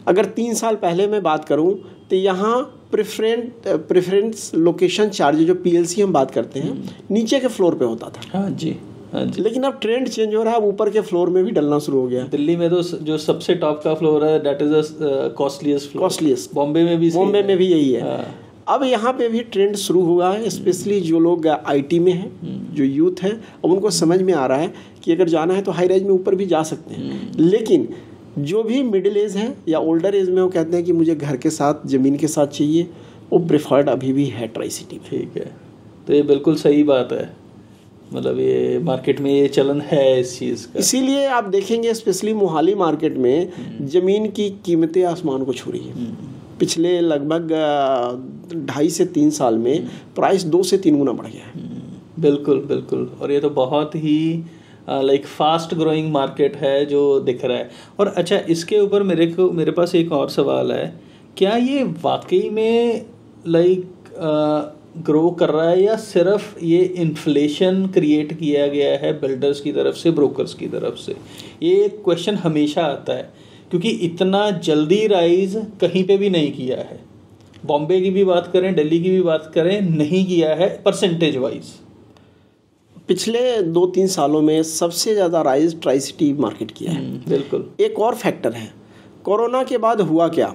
अगर 3 साल पहले मैं बात करूं तो यहाँ प्रेफरेंस लोकेशन चार्ज जो PLC हम बात करते हैं नीचे के फ्लोर पे होता था। हाँ जी, हाँ जी। लेकिन अब ट्रेंड चेंज हो रहा है, अब ऊपर के फ्लोर में भी डलना शुरू हो गया। दिल्ली में तो जो सबसे टॉप का फ्लोर है that is the costliest. Bombay में भी यही है। हाँ। अब यहाँ पे भी ट्रेंड शुरू हुआ है, स्पेशली जो लोग IT में हैं, जो यूथ हैं, अब उनको समझ में आ रहा है कि अगर जाना है तो हाई राइज में ऊपर भी जा सकते हैं। लेकिन जो भी मिडिल एज है या ओल्डर एज में वो कहते हैं कि मुझे घर के साथ ज़मीन के साथ चाहिए, वो प्रेफर्ड अभी भी है ट्राई सिटी में। ठीक है, तो ये बिल्कुल सही बात है। मतलब ये मार्केट में ये चलन है इस चीज़ का। इसीलिए आप देखेंगे स्पेशली मोहाली मार्केट में ज़मीन की कीमतें आसमान को छू रही है। पिछले लगभग 2.5 से 3 साल में प्राइस 2 से 3 गुना बढ़ गया है। बिल्कुल बिल्कुल। और ये तो बहुत ही लाइक फास्ट ग्रोइंग मार्केट है जो दिख रहा है। और अच्छा, इसके ऊपर मेरे पास एक और सवाल है, क्या ये वाकई में लाइक ग्रो कर रहा है या सिर्फ ये इन्फ्लेशन क्रिएट किया गया है बिल्डर्स की तरफ से, ब्रोकर्स की तरफ से? ये क्वेश्चन हमेशा आता है क्योंकि इतना जल्दी राइज कहीं पे भी नहीं किया है। बॉम्बे की भी बात करें, दिल्ली की भी बात करें, नहीं किया है परसेंटेज वाइज। पिछले 2-3 सालों में सबसे ज़्यादा राइज ट्राई सिटी मार्केट किया है। बिल्कुल। एक और फैक्टर है, कोरोना के बाद हुआ क्या,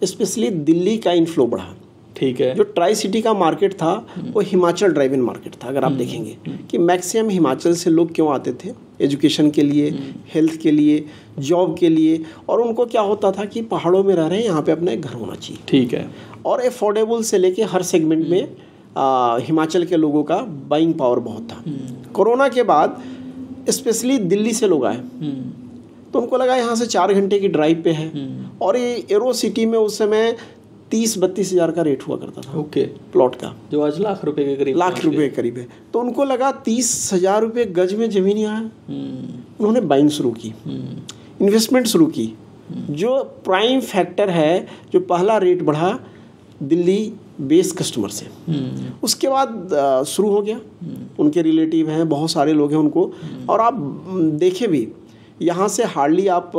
स्पेशली दिल्ली का इनफ्लो बढ़ा। ठीक है। जो ट्राई सिटी का मार्केट था वो हिमाचल ड्राइव इन मार्केट था। अगर आप देखेंगे कि मैक्सिमम हिमाचल से लोग क्यों आते थे, एजुकेशन के लिए, हेल्थ के लिए, जॉब के लिए, और उनको क्या होता था कि पहाड़ों में रह रहे हैं, यहाँ पे अपना एक घर होना चाहिए। ठीक है। और अफोर्डेबल से लेके हर सेगमेंट में हिमाचल के लोगों का बाइंग पावर बहुत था। कोरोना के बाद स्पेशली दिल्ली से लोग आए तो उनको लगा यहाँ से 4 घंटे की ड्राइव पे है। और ये एरो सिटी में उस समय 30-32 हज़ार का रेट हुआ करता था। ओके। प्लॉट का, जो आज लाख रुपए के करीब है। तो उनको लगा 30,000 रुपये गज में जमीन यहाँ है। उन्होंने बाइंग शुरू की, इन्वेस्टमेंट शुरू की। जो प्राइम फैक्टर है, जो पहला रेट बढ़ा दिल्ली बेस कस्टमर से, उसके बाद शुरू हो गया। उनके रिलेटिव हैं, बहुत सारे लोग हैं उनको। और आप देखें भी, यहाँ से हार्डली आप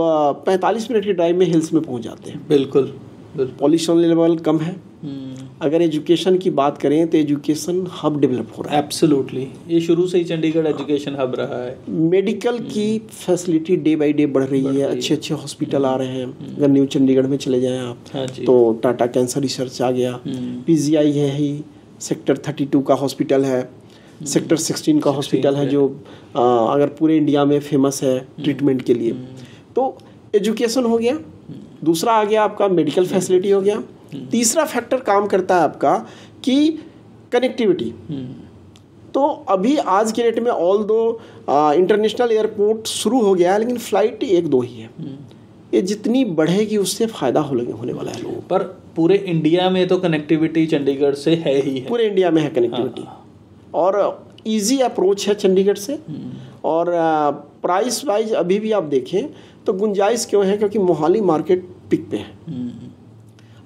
45 मिनट की ड्राइव में हिल्स में पहुँच जाते हैं। बिल्कुल। पॉल्यूशन लेवल कम है। अगर एजुकेशन की बात करें तो एजुकेशन हब डेवलप हो रहा है। एब्सोल्युटली, ये शुरू से ही चंडीगढ़ एजुकेशन हब रहा है। मेडिकल की फैसिलिटी डे बाय डे बढ़ रही है। अच्छे हॉस्पिटल आ रहे हैं। अगर न्यू चंडीगढ़ में चले जाएं आप, तो टाटा कैंसर रिसर्च आ गया, PGI है ही, सेक्टर 32 का हॉस्पिटल है, सेक्टर 16 का हॉस्पिटल है, जो अगर पूरे इंडिया में फेमस है ट्रीटमेंट के लिए। तो एजुकेशन हो गया, दूसरा आ गया आपका मेडिकल फैसिलिटी हो गया। तीसरा फैक्टर काम करता है आपका कि कनेक्टिविटी। तो अभी आज के डेट में ऑल दो इंटरनेशनल एयरपोर्ट शुरू हो गया है, लेकिन फ्लाइट 1-2 ही है। ये जितनी बढ़ेगी उससे फायदा होने वाला है लोगों। पर पूरे इंडिया में तो कनेक्टिविटी चंडीगढ़ से है ही है। पूरे इंडिया में है कनेक्टिविटी। और इजी अप्रोच है चंडीगढ़ से। और प्राइस वाइज अभी भी आप देखें तो गुंजाइश क्यों है, क्योंकि मोहाली मार्केट पिक पे है।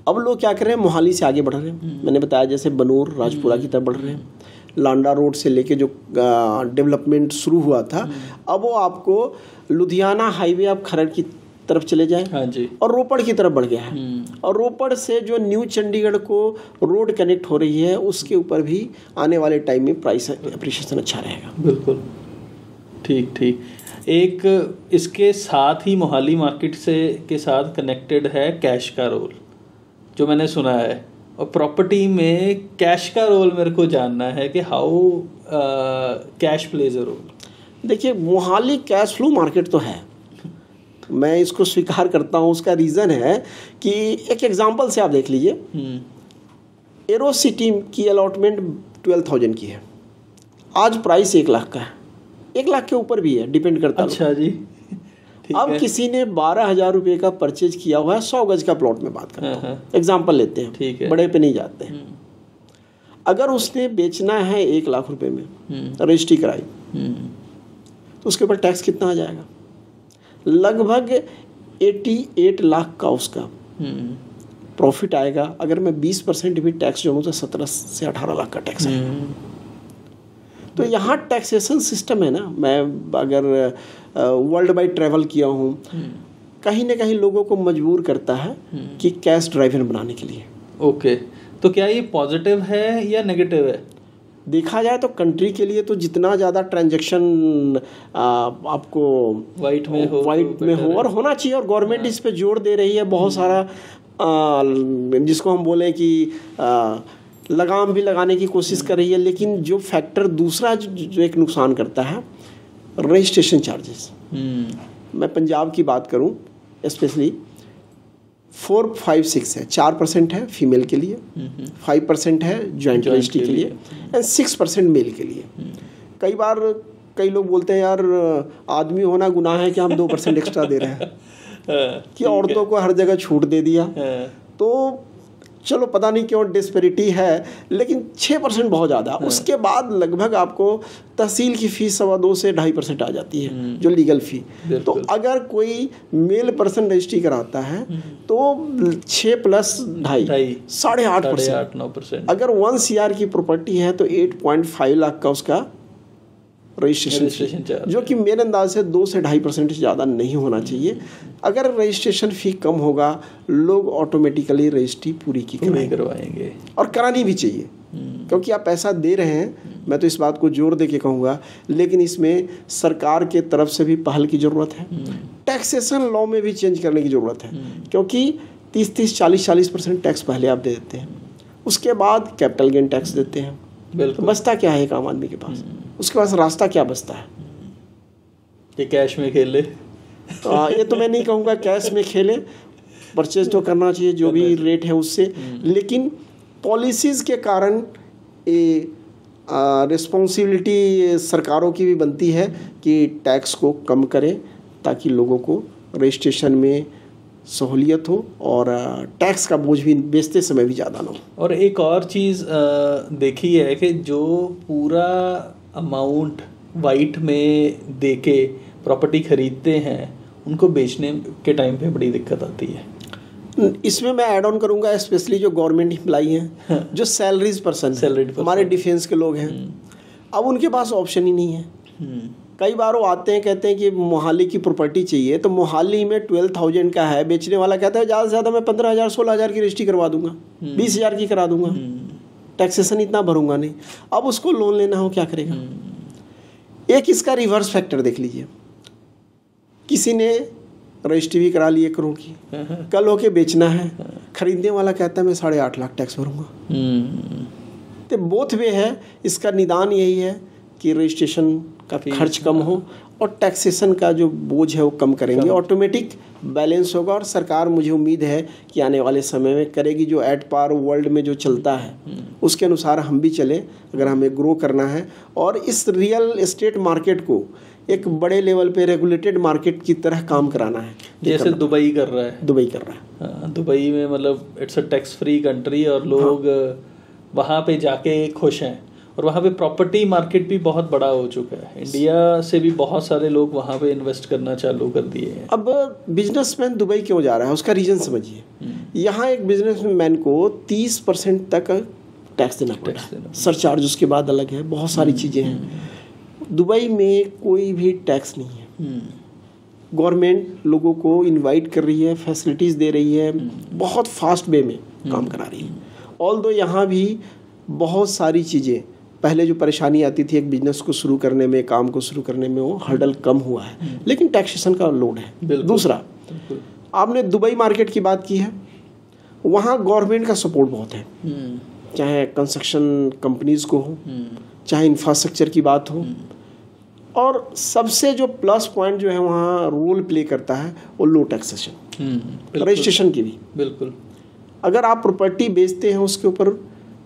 अब लोग क्या कर रहे हैं, मोहाली से आगे बढ़ रहे हैं। मैंने बताया जैसे बनूर, राजपुरा की तरफ बढ़ रहे हैं। लांडा रोड से लेके जो डेवलपमेंट शुरू हुआ था, अब वो आपको लुधियाना हाईवे आप खरड़ की तरफ चले जाए। हाँ जी। और रोपड़ की तरफ बढ़ गया है। और रोपड़ से जो न्यू चंडीगढ़ को रोड कनेक्ट हो रही है, उसके ऊपर भी आने वाले टाइम में प्राइस अप्रिशिएशन अच्छा रहेगा। बिल्कुल, ठीक। एक इसके साथ ही मोहाली मार्केट के साथ कनेक्टेड है कैश का रोल, जो मैंने सुना है। और प्रॉपर्टी में कैश का रोल मेरे को जानना है कि how cash plays a role. देखिए, मोहाली कैश फ्लो मार्केट तो है, मैं इसको स्वीकार करता हूँ। उसका रीज़न है कि एक एग्जांपल से आप देख लीजिए, एरो सिटी की अलॉटमेंट 12,000 की है, आज प्राइस 1 लाख का है। 1 लाख के ऊपर भी है, डिपेंड करता है। अच्छा जी। अब किसी ने 12,000 रुपये का परचेज किया हुआ है 100 गज का प्लॉट में, बात करता हूं, एग्जाम्पल लेते हैं, ठीक है, बड़े पे नहीं जाते हैं। अगर उसने बेचना है 1 लाख रुपए में, रजिस्ट्री कराई, तो उसके ऊपर टैक्स कितना आ जाएगा? लगभग 88 लाख का उसका प्रॉफिट आएगा। अगर मैं 20% भी टैक्स जोड़ूं तो 17 से 18 लाख का टैक्स आएगा। तो यहाँ टैक्सेशन सिस्टम है ना, मैं अगर वर्ल्ड वाइड ट्रैवल किया हूँ, कहीं ना कहीं लोगों को मजबूर करता है कि कैश ड्राइवन बनाने के लिए। ओके, तो क्या ये पॉजिटिव है या नेगेटिव है? देखा जाए तो कंट्री के लिए तो जितना ज़्यादा ट्रांजैक्शन आपको वाइट में हो और होना चाहिए, और गवर्नमेंट इस पे जोर दे रही है बहुत सारा, जिसको हम बोले कि लगाम भी लगाने की कोशिश कर रही है। लेकिन जो फैक्टर दूसरा जो एक नुकसान करता है, रजिस्ट्रेशन चार्जेस। मैं पंजाब की बात करूं, स्पेशली 4, 5, 6 है, 4% है फीमेल के लिए, 5% है जॉइंट रजिस्ट्री के लिए, एंड 6% मेल के लिए। कई बार कई लोग बोलते हैं यार आदमी होना गुनाह है कि हम 2% एक्स्ट्रा दे रहे हैं कि औरतों को हर जगह छूट दे दिया। तो चलो पता नहीं क्यों डिस्पेरिटी है, लेकिन 6% बहुत ज़्यादा। उसके बाद लगभग आपको तहसील की फीस 2.25 से 2.5% आ जाती है, जो लीगल फ़ी। तो अगर कोई मेल पर्सन रजिस्ट्री कराता है तो 6 + 2.5 8.5%, 9%। अगर 1 CR की प्रॉपर्टी है तो 8.5 लाख का उसका रजिस्ट्रेशन चार्ज, जो कि मेरे अंदाज से 2 से 2.5% ज़्यादा नहीं होना चाहिए। अगर रजिस्ट्रेशन फ़ी कम होगा, लोग ऑटोमेटिकली रजिस्ट्री पूरी करवाएंगे, और करानी भी चाहिए, क्योंकि आप पैसा दे रहे हैं। मैं तो इस बात को जोर दे के कहूँगा, लेकिन इसमें सरकार के तरफ से भी पहल की ज़रूरत है। टैक्सेशन लॉ में भी चेंज करने की ज़रूरत है, क्योंकि 30, 40% टैक्स पहले आप दे देते हैं, उसके बाद कैपिटल गेन टैक्स देते हैं। तो बचता क्या है एक आम आदमी के पास? उसके पास रास्ता क्या बचता है? कि कैश में खेले। ये तो मैं नहीं कहूँगा कैश में खेले, परचेज तो करना चाहिए जो भी रेट है उससे, लेकिन पॉलिसीज़ के कारण ये रिस्पॉन्सिबिलिटी सरकारों की भी बनती है कि टैक्स को कम करें, ताकि लोगों को रजिस्ट्रेशन में सहूलियत हो और टैक्स का बोझ भी बेचते समय भी ज़्यादा ना हो। और एक और चीज़ देखी है कि जो पूरा अमाउंट वाइट में देके प्रॉपर्टी खरीदते हैं, उनको बेचने के टाइम पे बड़ी दिक्कत आती है। इसमें मैं ऐड ऑन करूँगा, स्पेशली जो गवर्नमेंट एम्प्लॉई हैं, जो सैलरीज पर्सन हमारे डिफेंस के लोग हैं, अब उनके पास ऑप्शन ही नहीं है। कई बार वो आते हैं, कहते हैं कि मोहाली की प्रॉपर्टी चाहिए, तो मोहाली में 12,000 का है, बेचने वाला कहता है ज़्यादा से ज़्यादा मैं 15,000 16,000 की रजिस्ट्री करवा दूंगा, 20,000 की करा दूंगा, टैक्सेशन इतना भरूंगा नहीं। अब उसको लोन लेना हो, क्या करेगा? एक इसका रिवर्स फैक्टर देख लीजिए, किसी ने रजिस्ट्री भी करा ली 1 करोड़ की, कल होके बेचना है, खरीदने वाला कहता है मैं 8.5 लाख टैक्स भरूंगा। तो बोथ वे है, इसका निदान यही है कि रजिस्ट्रेशन का खर्च कम हो और टैक्सेशन का जो बोझ है वो कम करेंगे, ऑटोमेटिक बैलेंस होगा। और सरकार, मुझे उम्मीद है कि आने वाले समय में करेगी, जो एट पार वर्ल्ड में जो चलता है उसके अनुसार हम भी चले, अगर हमें ग्रो करना है और इस रियल एस्टेट मार्केट को एक बड़े लेवल पे रेगुलेटेड मार्केट की तरह काम कराना है, जैसे दुबई कर रहा है। दुबई में मतलब it's a tax free country, और लोग वहाँ पे जाके खुश हैं, और वहाँ पे प्रॉपर्टी मार्केट भी बहुत बड़ा हो चुका है। इंडिया से भी बहुत सारे लोग वहाँ पे इन्वेस्ट करना चालू कर दिए हैं। अब बिजनेसमैन दुबई क्यों जा रहा है, उसका रीज़न समझिए। यहाँ एक बिजनेसमैन को 30% तक टैक्स देना पड़ता है, सरचार्ज उसके बाद अलग है, बहुत सारी चीज़ें हैं। दुबई में कोई भी टैक्स नहीं है। गवर्नमेंट लोगों को इनवाइट कर रही है, फैसिलिटीज़ दे रही है, बहुत फास्ट वे में काम करा रही है। ऑल्दो यहाँ भी बहुत सारी चीज़ें, पहले जो परेशानी आती थी एक बिजनेस को शुरू करने में, काम को शुरू करने में, वो हर्डल कम हुआ है, लेकिन टैक्सेशन का लोड है। दूसरा, आपने दुबई मार्केट की बात की है, वहाँ गवर्नमेंट का सपोर्ट बहुत है, चाहे कंस्ट्रक्शन कंपनीज को हो, चाहे इंफ्रास्ट्रक्चर की बात हो, और सबसे जो प्लस पॉइंट जो है वहाँ रोल प्ले करता है वो लो टैक्सेशन, रजिस्ट्रेशन की भी। बिल्कुल, अगर आप प्रॉपर्टी बेचते हैं उसके ऊपर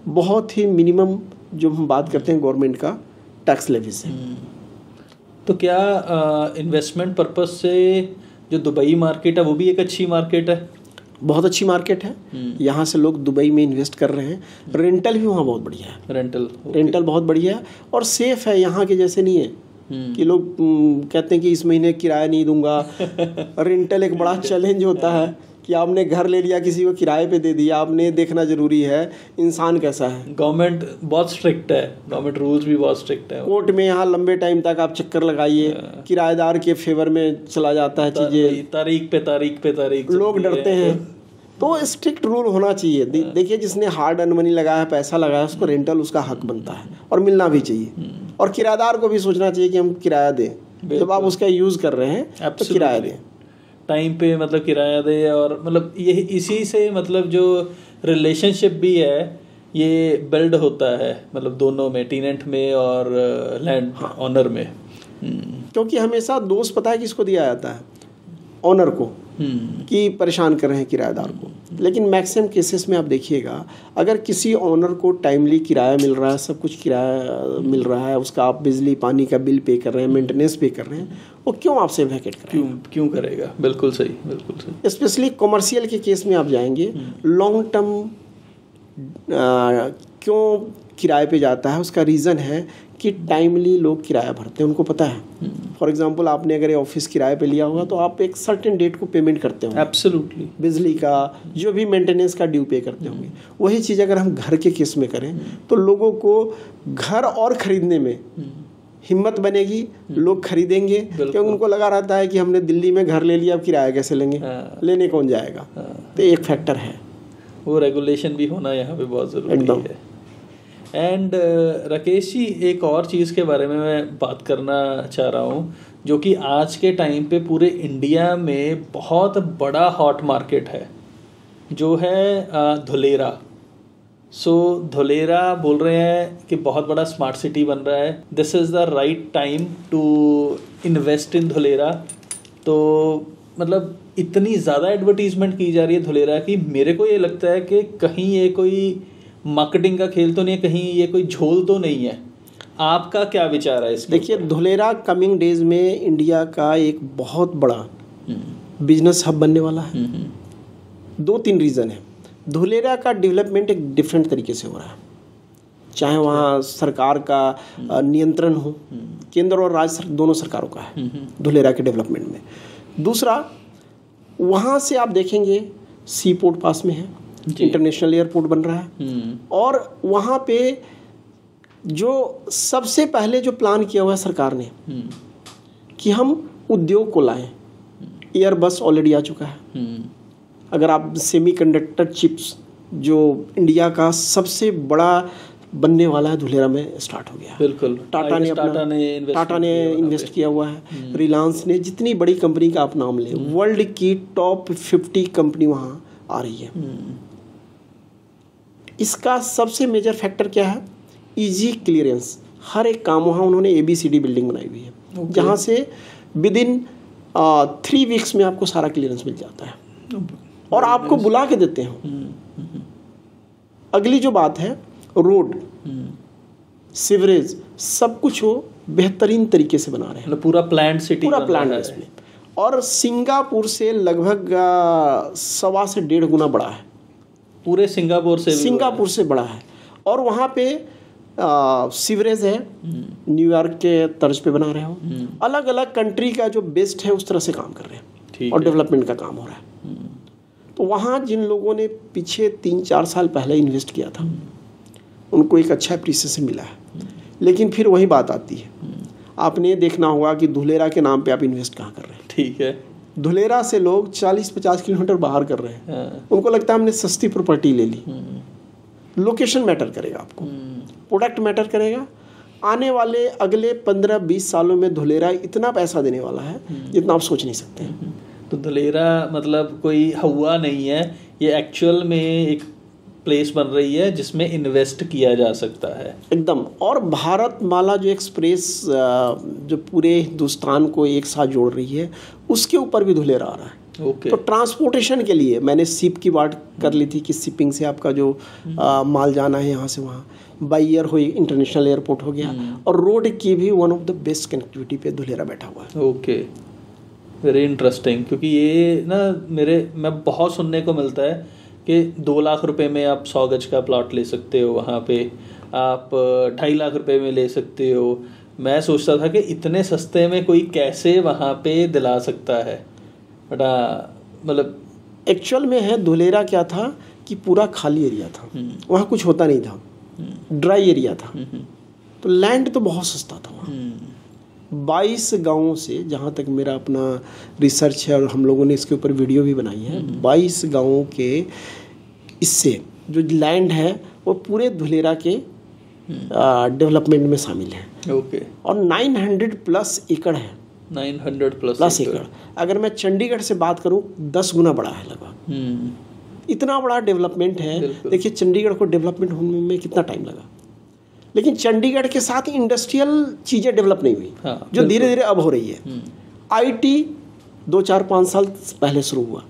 बहुत ही मिनिमम जो हम बात करते हैं गवर्नमेंट का टैक्स लेवीज है। तो क्या इन्वेस्टमेंट पर्पस से जो दुबई मार्केट है वो भी एक अच्छी मार्केट है? बहुत अच्छी मार्केट है, यहाँ से लोग दुबई में इन्वेस्ट कर रहे हैं। रेंटल भी वहाँ बहुत बढ़िया है, रेंटल बहुत बढ़िया है और सेफ है, यहाँ के जैसे नहीं है कि लोग कहते हैं कि इस महीने किराया नहीं दूंगा। रेंटल एक बड़ा चैलेंज होता है कि आपने घर ले लिया, किसी को किराए पे दे दिया, आपने देखना जरूरी है इंसान कैसा है। गवर्नमेंट बहुत स्ट्रिक्ट है, गवर्नमेंट रूल्स भी बहुत स्ट्रिक्ट है। कोर्ट में यहाँ लंबे टाइम तक आप चक्कर लगाइए, किराएदार के फेवर में चला जाता है चीजें, तारीख पे तारीख लोग डरते हैं। तो स्ट्रिक्ट रूल होना चाहिए। देखिए, जिसने हार्ड अर्न मनी लगाया है, पैसा लगाया है, उसको रेंटल उसका हक बनता है और मिलना भी चाहिए। और किराएदार को भी सोचना चाहिए कि हम किराया दें, जब आप उसका यूज कर रहे हैं तो किराया दें टाइम पे, मतलब किराया दे। और मतलब ये इसी से मतलब जो रिलेशनशिप भी है ये बिल्ड होता है, मतलब दोनों में, टेनेंट में और लैंड ऑनर में। क्योंकि हमेशा दोष पता है किसको दिया जाता है, ऑनर को, कि परेशान कर रहे हैं किराएदार को। लेकिन मैक्सिमम केसेस में आप देखिएगा, अगर किसी ऑनर को टाइमली किराया मिल रहा है, सब कुछ किराया मिल रहा है, उसका आप बिजली पानी का बिल पे कर रहे हैं, मेंटेनेंस पे कर रहे हैं, वो क्यों आपसे वैकेट करेगा? क्यों करेगा? बिल्कुल सही, बिल्कुल सही। स्पेशली कॉमर्शियल के केस में आप जाएंगे, लॉन्ग टर्म क्यों किराए पे जाता है, उसका रीज़न है कि टाइमली लोग किराया भरते हैं, उनको पता है। फॉर एग्जांपल, आपने अगर ऑफिस किराए पे लिया होगा तो आप एक सर्टेन डेट को पेमेंट करते होंगे, एब्सोल्युटली, बिजली का जो भी मेंटेनेंस का ड्यू पे करते होंगे। वही चीज़ अगर हम घर के केस में करें तो लोगों को घर और खरीदने में हिम्मत बनेगी, लोग खरीदेंगे, क्योंकि उनको लगा रहता है कि हमने दिल्ली में घर ले लिया, अब किराया कैसे लेंगे, लेने कौन जाएगा। तो एक फैक्टर है, वो रेगुलेशन भी होना यहाँ पे बहुत ज़रूरी है। एंड राकेश जी, एक और चीज़ के बारे में मैं बात करना चाह रहा हूँ, जो कि आज के टाइम पे पूरे इंडिया में बहुत बड़ा हॉट मार्केट है, जो है धुलेरा। धुलेरा बोल रहे हैं कि बहुत बड़ा स्मार्ट सिटी बन रहा है, this is the right time to invest in Dholera. तो मतलब इतनी ज़्यादा एडवर्टीजमेंट की जा रही है धुलेरा की, मेरे को ये लगता है कि कहीं ये कोई मार्केटिंग का खेल तो नहीं है, कहीं ये कोई झोल तो नहीं है। आपका क्या विचार है इसके? देखिए, धुलेरा कमिंग डेज में इंडिया का एक बहुत बड़ा बिजनेस हब बनने वाला है। 2-3 रीज़न है। धुलेरा का डेवलपमेंट एक डिफरेंट तरीके से हो रहा है, चाहे वहाँ सरकार का नियंत्रण हो, केंद्र और राज्य दोनों सरकारों का है धुलेरा के डेवलपमेंट में। दूसरा, वहाँ से आप देखेंगे सी पोर्ट पास में है, इंटरनेशनल एयरपोर्ट बन रहा है, और वहाँ पे जो सबसे पहले जो प्लान किया हुआ है सरकार ने कि हम उद्योग को लाएं, एयरबस ऑलरेडी आ चुका है। अगर आप सेमीकंडक्टर चिप्स, जो इंडिया का सबसे बड़ा बनने वाला है, धुलेरा में स्टार्ट हो गया। बिल्कुल, टाटा ने इन्वेस्ट किया हुआ है, रिलायंस ने, जितनी बड़ी कंपनी का आप नाम लें, वर्ल्ड की टॉप 50 कंपनी वहाँ आ रही है। इसका सबसे मेजर फैक्टर क्या है? Easy clearance. हर एक काम वहाँ उन्होंने ABCD बिल्डिंग बनाई हुई है, जहाँ से विद इन 3 वीक्स में आपको सारा क्लियरेंस मिल जाता है और आपको बुला के देते हैं। अगली जो बात है, रोड, सीवरेज, सब कुछ वो बेहतरीन तरीके से बना रहे हैं, पूरा प्लान्ड सिटी, पूरा प्लान्ड है इसमें। और सिंगापुर से लगभग 1.25 से 1.5 गुना बड़ा है, पूरे सिंगापुर से बड़ा है। और वहाँ पे सीवरेज है, न्यूयॉर्क के तर्ज पे बना रहे हो। अलग अलग कंट्री का जो बेस्ट है उस तरह से काम कर रहे हैं और डेवलपमेंट का काम हो रहा है। तो वहाँ जिन लोगों ने पीछे 3-4 साल पहले इन्वेस्ट किया था, उनको एक अच्छा एप्रिसिएशन मिला है। लेकिन फिर वही बात आती है, आपने देखना होगा कि धुलेरा के नाम पे आप इन्वेस्ट कहाँ कर रहे हैं। ठीक है, धुलेरा से लोग 40-50 किलोमीटर बाहर कर रहे हैं। उनको लगता है हमने सस्ती प्रॉपर्टी ले ली। लोकेशन मैटर करेगा, आपको प्रोडक्ट मैटर करेगा। आने वाले अगले 15-20 सालों में धुलेरा इतना पैसा देने वाला है जितना आप सोच नहीं सकते। तो धुलेरा मतलब कोई हवा नहीं है, ये एक्चुअल में एक प्लेस बन रही है जिसमें इन्वेस्ट किया जा सकता है एकदम। और भारत माला जो एक्सप्रेस जो पूरे हिंदुस्तान को एक साथ जोड़ रही है, उसके ऊपर भी धुलेरा आ रहा है। तो ट्रांसपोर्टेशन के लिए मैंने शिप की बात कर ली थी कि शिपिंग से आपका जो माल जाना है यहाँ से वहाँ, बाई एयर हो, इंटरनेशनल एयरपोर्ट हो गया, और रोड की भी one of the best connectivity पे धुलेरा बैठा हुआ है। Okay, very interesting. क्योंकि ये ना मैं बहुत सुनने को मिलता है कि 2 लाख रुपए में आप 100 गज का प्लॉट ले सकते हो, वहाँ पे आप 2.5 लाख रुपए में ले सकते हो। मैं सोचता था कि इतने सस्ते में कोई कैसे वहाँ पे दिला सकता है, बट मतलब एक्चुअल में है धुलेरा क्या था कि पूरा खाली एरिया था, वहाँ कुछ होता नहीं था, ड्राई एरिया था, तो लैंड तो बहुत सस्ता था वहाँ। 22 गांवों से, जहाँ तक मेरा अपना रिसर्च है और हम लोगों ने इसके ऊपर वीडियो भी बनाई है, 22 गांवों के इससे जो लैंड है वो पूरे धुलेरा के डेवलपमेंट में शामिल है। ओके। और 900 प्लस एकड़ है। 900 प्लस एकड़। अगर मैं चंडीगढ़ से बात करूं 10 गुना बड़ा है लगभग। इतना बड़ा डेवलपमेंट है। देखिए चंडीगढ़ को डेवलपमेंट होने में कितना टाइम लगा, लेकिन चंडीगढ़ के साथ इंडस्ट्रियल चीज़ें डेवलप नहीं हुई, जो धीरे धीरे अब हो रही है। आईटी 2-4-5 साल पहले शुरू हुआ,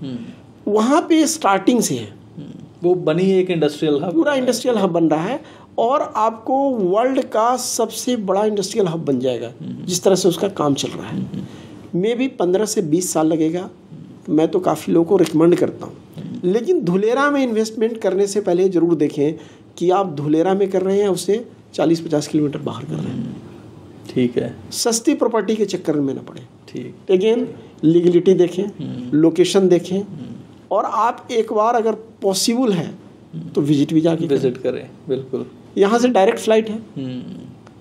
वहाँ पे स्टार्टिंग से है, वो बनी एक इंडस्ट्रियल हब, पूरा इंडस्ट्रियल हब बन रहा है और आपको वर्ल्ड का सबसे बड़ा इंडस्ट्रियल हब बन जाएगा जिस तरह से उसका काम चल रहा है। मे भी 15 से 20 साल लगेगा। मैं तो काफ़ी लोगों को रिकमेंड करता हूँ, लेकिन धुलेरा में इन्वेस्टमेंट करने से पहले ज़रूर देखें कि आप धुलेरा में कर रहे हैं उसे 40-50 किलोमीटर बाहर कर रहे हैं। ठीक है। सस्ती प्रॉपर्टी के चक्कर में ना पड़े। ठीक। अगेन लीगलिटी देखें, लोकेशन देखें, और आप एक बार अगर पॉसिबल है तो विजिट भी जाके विजिट करें। बिल्कुल। यहाँ से डायरेक्ट फ्लाइट है,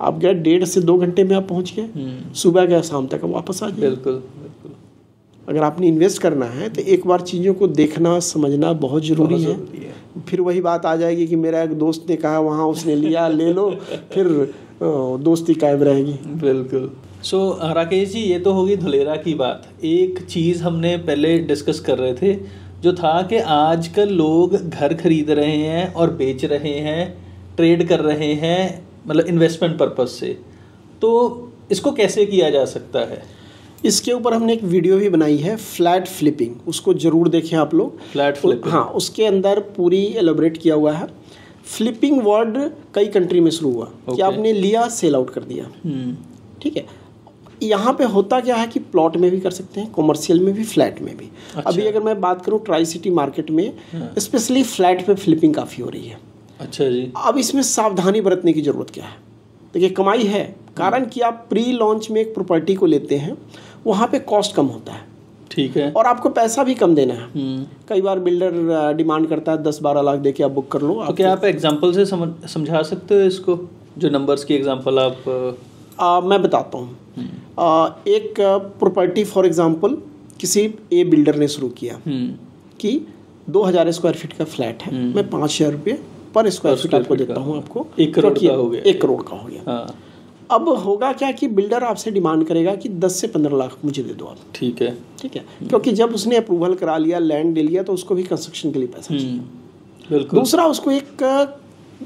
आप गए 1.5 से 2 घंटे में आप पहुँच गए, सुबह गए शाम तक वापस आ जाए। बिल्कुल बिल्कुल। अगर आपने इन्वेस्ट करना है तो एक बार चीज़ों को देखना समझना बहुत ज़रूरी है। फिर वही बात आ जाएगी कि मेरा एक दोस्त ने कहा वहाँ उसने लिया, ले लो, फिर दोस्ती कायम रहेगी। बिल्कुल। सो राकेश जी, ये तो होगी धुलेरा की बात। एक चीज़ हमने पहले डिस्कस कर रहे थे जो था कि आजकल लोग घर खरीद रहे हैं और बेच रहे हैं, ट्रेड कर रहे हैं, मतलब इन्वेस्टमेंट पर्पस से। तो इसको कैसे किया जा सकता है? इसके ऊपर हमने एक वीडियो भी बनाई है, फ्लैट फ्लिपिंग, उसको ज़रूर देखें आप लोग। फ्लैट फ्लिपिंग, हाँ, उसके अंदर पूरी एलोबरेट किया हुआ है। फ्लिपिंग वर्ड कई कंट्री में शुरू हुआ कि आपने लिया सेल आउट कर दिया। ठीक है। यहाँ पे होता क्या है कि प्लॉट में भी कर सकते हैं, कॉमर्शियल में भी, फ्लैट में भी। अच्छा। अभी अगर मैं बात करूँ ट्राई सिटी मार्केट में स्पेशली फ्लैट पे फ्लिपिंग काफ़ी हो रही है। अच्छा जी। अब इसमें सावधानी बरतने की ज़रूरत क्या है? देखिए कमाई है, कारण कि आप प्री लॉन्च में एक प्रॉपर्टी को लेते हैं, वहाँ पे कॉस्ट कम होता है। ठीक है। और आपको पैसा भी कम देना है। कई बार बिल्डर डिमांड करता है 10-12 लाख देके आप बुक कर लो। तो क्या आप एग्जांपल से समझा सकते हो इसको, जो नंबर्स की एग्जांपल आप? मैं बताता हूँ। एक प्रॉपर्टी फॉर एग्जांपल किसी ए बिल्डर ने शुरू किया कि 2000 स्क्वायर फीट का फ्लैट है, मैं 5000 रुपये पर स्क्वायर फीट आपको देता हूँ, आपको 1 करोड़ का हो गया। 1 करोड़ का हो गया। हाँ। अब होगा क्या कि बिल्डर आपसे डिमांड करेगा कि 10 से 15 लाख मुझे दे दो आप। ठीक है। ठीक है, क्योंकि जब उसने अप्रूवल करा लिया, लैंड ले लिया, तो उसको भी कंस्ट्रक्शन के लिए पैसा चाहिए। बिल्कुल। दूसरा, उसको एक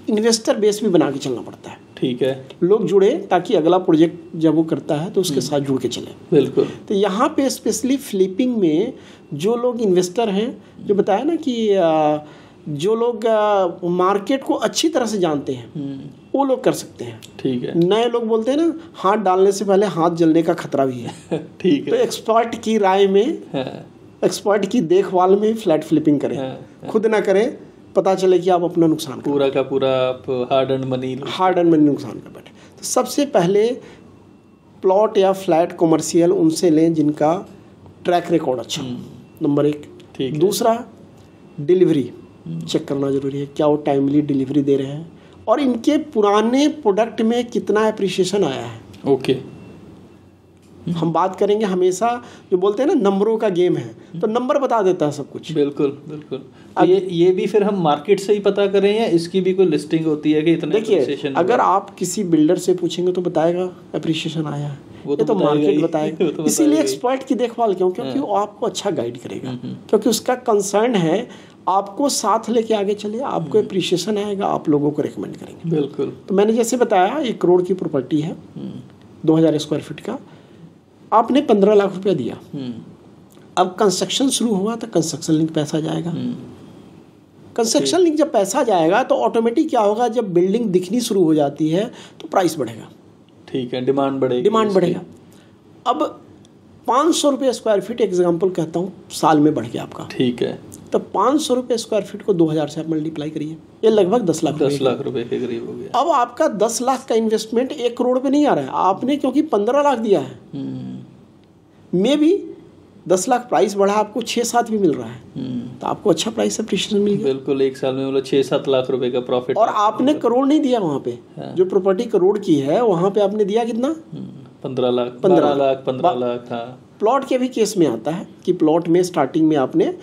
इन्वेस्टर बेस भी बना के चलना पड़ता है। ठीक है। लोग जुड़े ताकि अगला प्रोजेक्ट जब वो करता है तो उसके साथ जुड़ के चले। बिल्कुल। तो यहाँ पे स्पेशली फ्लिपिंग में जो लोग इन्वेस्टर हैं, जो बताया ना कि जो लोग मार्केट को अच्छी तरह से जानते हैं वो लोग कर सकते हैं। ठीक है। नए लोग बोलते हैं ना, हाथ डालने से पहले हाथ जलने का खतरा भी है। ठीक है। तो एक्सपर्ट की राय में, एक्सपर्ट की देखभाल में फ्लैट फ्लिपिंग करें। खुद ना करें, पता चले कि आप अपना नुकसान पूरा का पूरा आप हार्ड एंड मनी नुकसान कर बैठे। तो सबसे पहले प्लॉट या फ्लैट कॉमर्शियल उनसे लें जिनका ट्रैक रिकॉर्ड अच्छा हो, नंबर 1। ठीक। दूसरा, डिलीवरी चेक करना जरूरी है, क्या वो टाइमली डिलीवरी दे रहे हैं और इनके पुराने प्रोडक्ट में कितना एप्रिसिएशन आया है। ओके। हम बात करेंगे हमेशा, जो बोलते हैं ना नंबरों का गेम है, तो नंबर बता देता है सब कुछ। बिल्कुल बिल्कुल। ये भी फिर हम मार्केट से ही पता करें या इसकी भी कोई लिस्टिंग होती है कि इतना देखिए, अगर आप किसी बिल्डर से पूछेंगे तो बताएगा एप्रिसिएशन आया है, वो तो मार्केट बताएगा। इसीलिए एक्सपर्ट की देखभाल क्यों? क्योंकि वो आपको अच्छा गाइड करेगा, क्योंकि उसका कंसर्न है आपको साथ लेके आगे चले, आपको एप्रिसिएशन आएगा, आप लोगों को रेकमेंड करेंगे। बिल्कुल। तो मैंने जैसे बताया 1 करोड़ की प्रॉपर्टी है, 2000 स्क्वायर फीट का, आपने 15 लाख रुपया दिया। अब कंस्ट्रक्शन शुरू हुआ तो कंस्ट्रक्शन लिंक पैसा जाएगा। कंस्ट्रक्शन लिंक जब पैसा जाएगा तो ऑटोमेटिक क्या होगा, जब बिल्डिंग दिखनी शुरू हो जाती है तो प्राइस बढ़ेगा। ठीक है, डिमांड बढ़ेगा। अब 500 रुपये स्क्वायर फीट एग्जाम्पल कहता हूँ, साल में बढ़ गया आपका। ठीक है। तो 500 रुपये स्क्वायर फीट को 2000 से आप मल्टीप्लाई करिए, ये लगभग 10 लाख रुपए के करीब हो गया। अब आपका 10 लाख का इन्वेस्टमेंट 1 करोड़ पे नहीं आ रहा है, आपने क्योंकि 15 लाख दिया है, मे भी 10 लाख प्राइस बढ़ा, आपको 6-7 भी मिल रहा है, तो आपको अच्छा प्राइस अप्रिशिएशन मिल गया। बिल्कुल, एक साल में मतलब 6-7 लाख रुपए का प्रॉफिट। और आपने करोड़ नहीं दिया वहाँ पे, जो प्रॉपर्टी करोड़ की है वहाँ पे आपने दिया कितना? 15 लाख, 12 लाख, 15 लाख। हाँ, प्लॉट के भी केस में आता है कि प्लॉट में स्टार्टिंग में आपने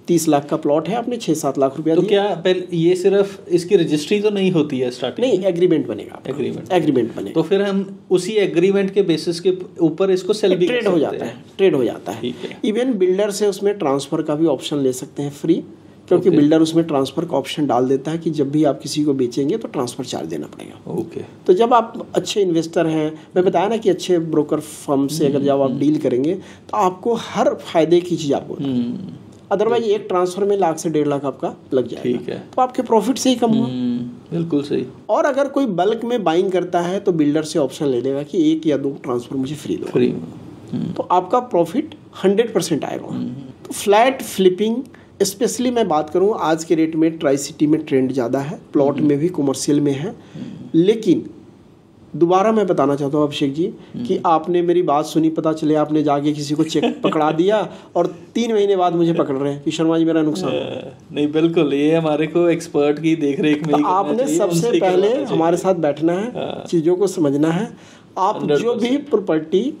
30 लाख का प्लॉट है, आपने 6-7 लाख रुपया तो दिया। क्या पहले ये सिर्फ इसकी रजिस्ट्री तो नहीं होती है स्टार्टिंग? नहीं, एग्रीमेंट बनेगा, एग्रीमेंट बनेगा। तो फिर हम उसी एग्रीमेंट के बेसिस के ऊपर इसको सेल भी ट्रेड हो जाता है, ट्रेड हो जाता है। ठीक है। इवन बिल्डर से उसमें ट्रांसफर का भी ऑप्शन ले सकते हैं फ्री, क्योंकि बिल्डर उसमें ट्रांसफर का ऑप्शन डाल देता है कि जब भी आप किसी को बेचेंगे तो ट्रांसफर चार्ज देना पड़ेगा। ओके। तो जब आप अच्छे इन्वेस्टर हैं, मैं बताया ना कि अच्छे ब्रोकर फर्म से अगर जब आप डील करेंगे तो आपको हर फायदे की चीज़ आपको, अदरवाइज एक ट्रांसफर में 1 लाख से 1.5 लाख आपका लग जाएगा। ठीक है। तो आपके प्रॉफिट से ही कम हुआ। बिल्कुल सही। और अगर कोई बल्क में बाइंग करता है तो बिल्डर से ऑप्शन ले लेगा कि 1 या 2 ट्रांसफर मुझे फ्री दो, फ्री। तो आपका प्रॉफिट 100% आएगा। तो फ्लैट फ्लिपिंग स्पेशली मैं बात करूं, आज के रेट में ट्राई सिटी में ट्रेंड ज़्यादा है, प्लॉट में भी, कमर्शियल में है। लेकिन दोबारा मैं बताना चाहता हूँ अभिषेक जी कि आपने मेरी बात सुनी, पता चले आपने जाके किसी को चेक पकड़ा दिया और 3 महीने बाद मुझे पकड़ रहे हैं कि शर्मा जी मेरा नुकसान। नहीं, बिल्कुल, ये हमारे को एक्सपर्ट की देखरेख में ही आपने सबसे पहले हमारे साथ बैठना है, चीज़ों को समझना है। आप जो भी प्रॉपर्टी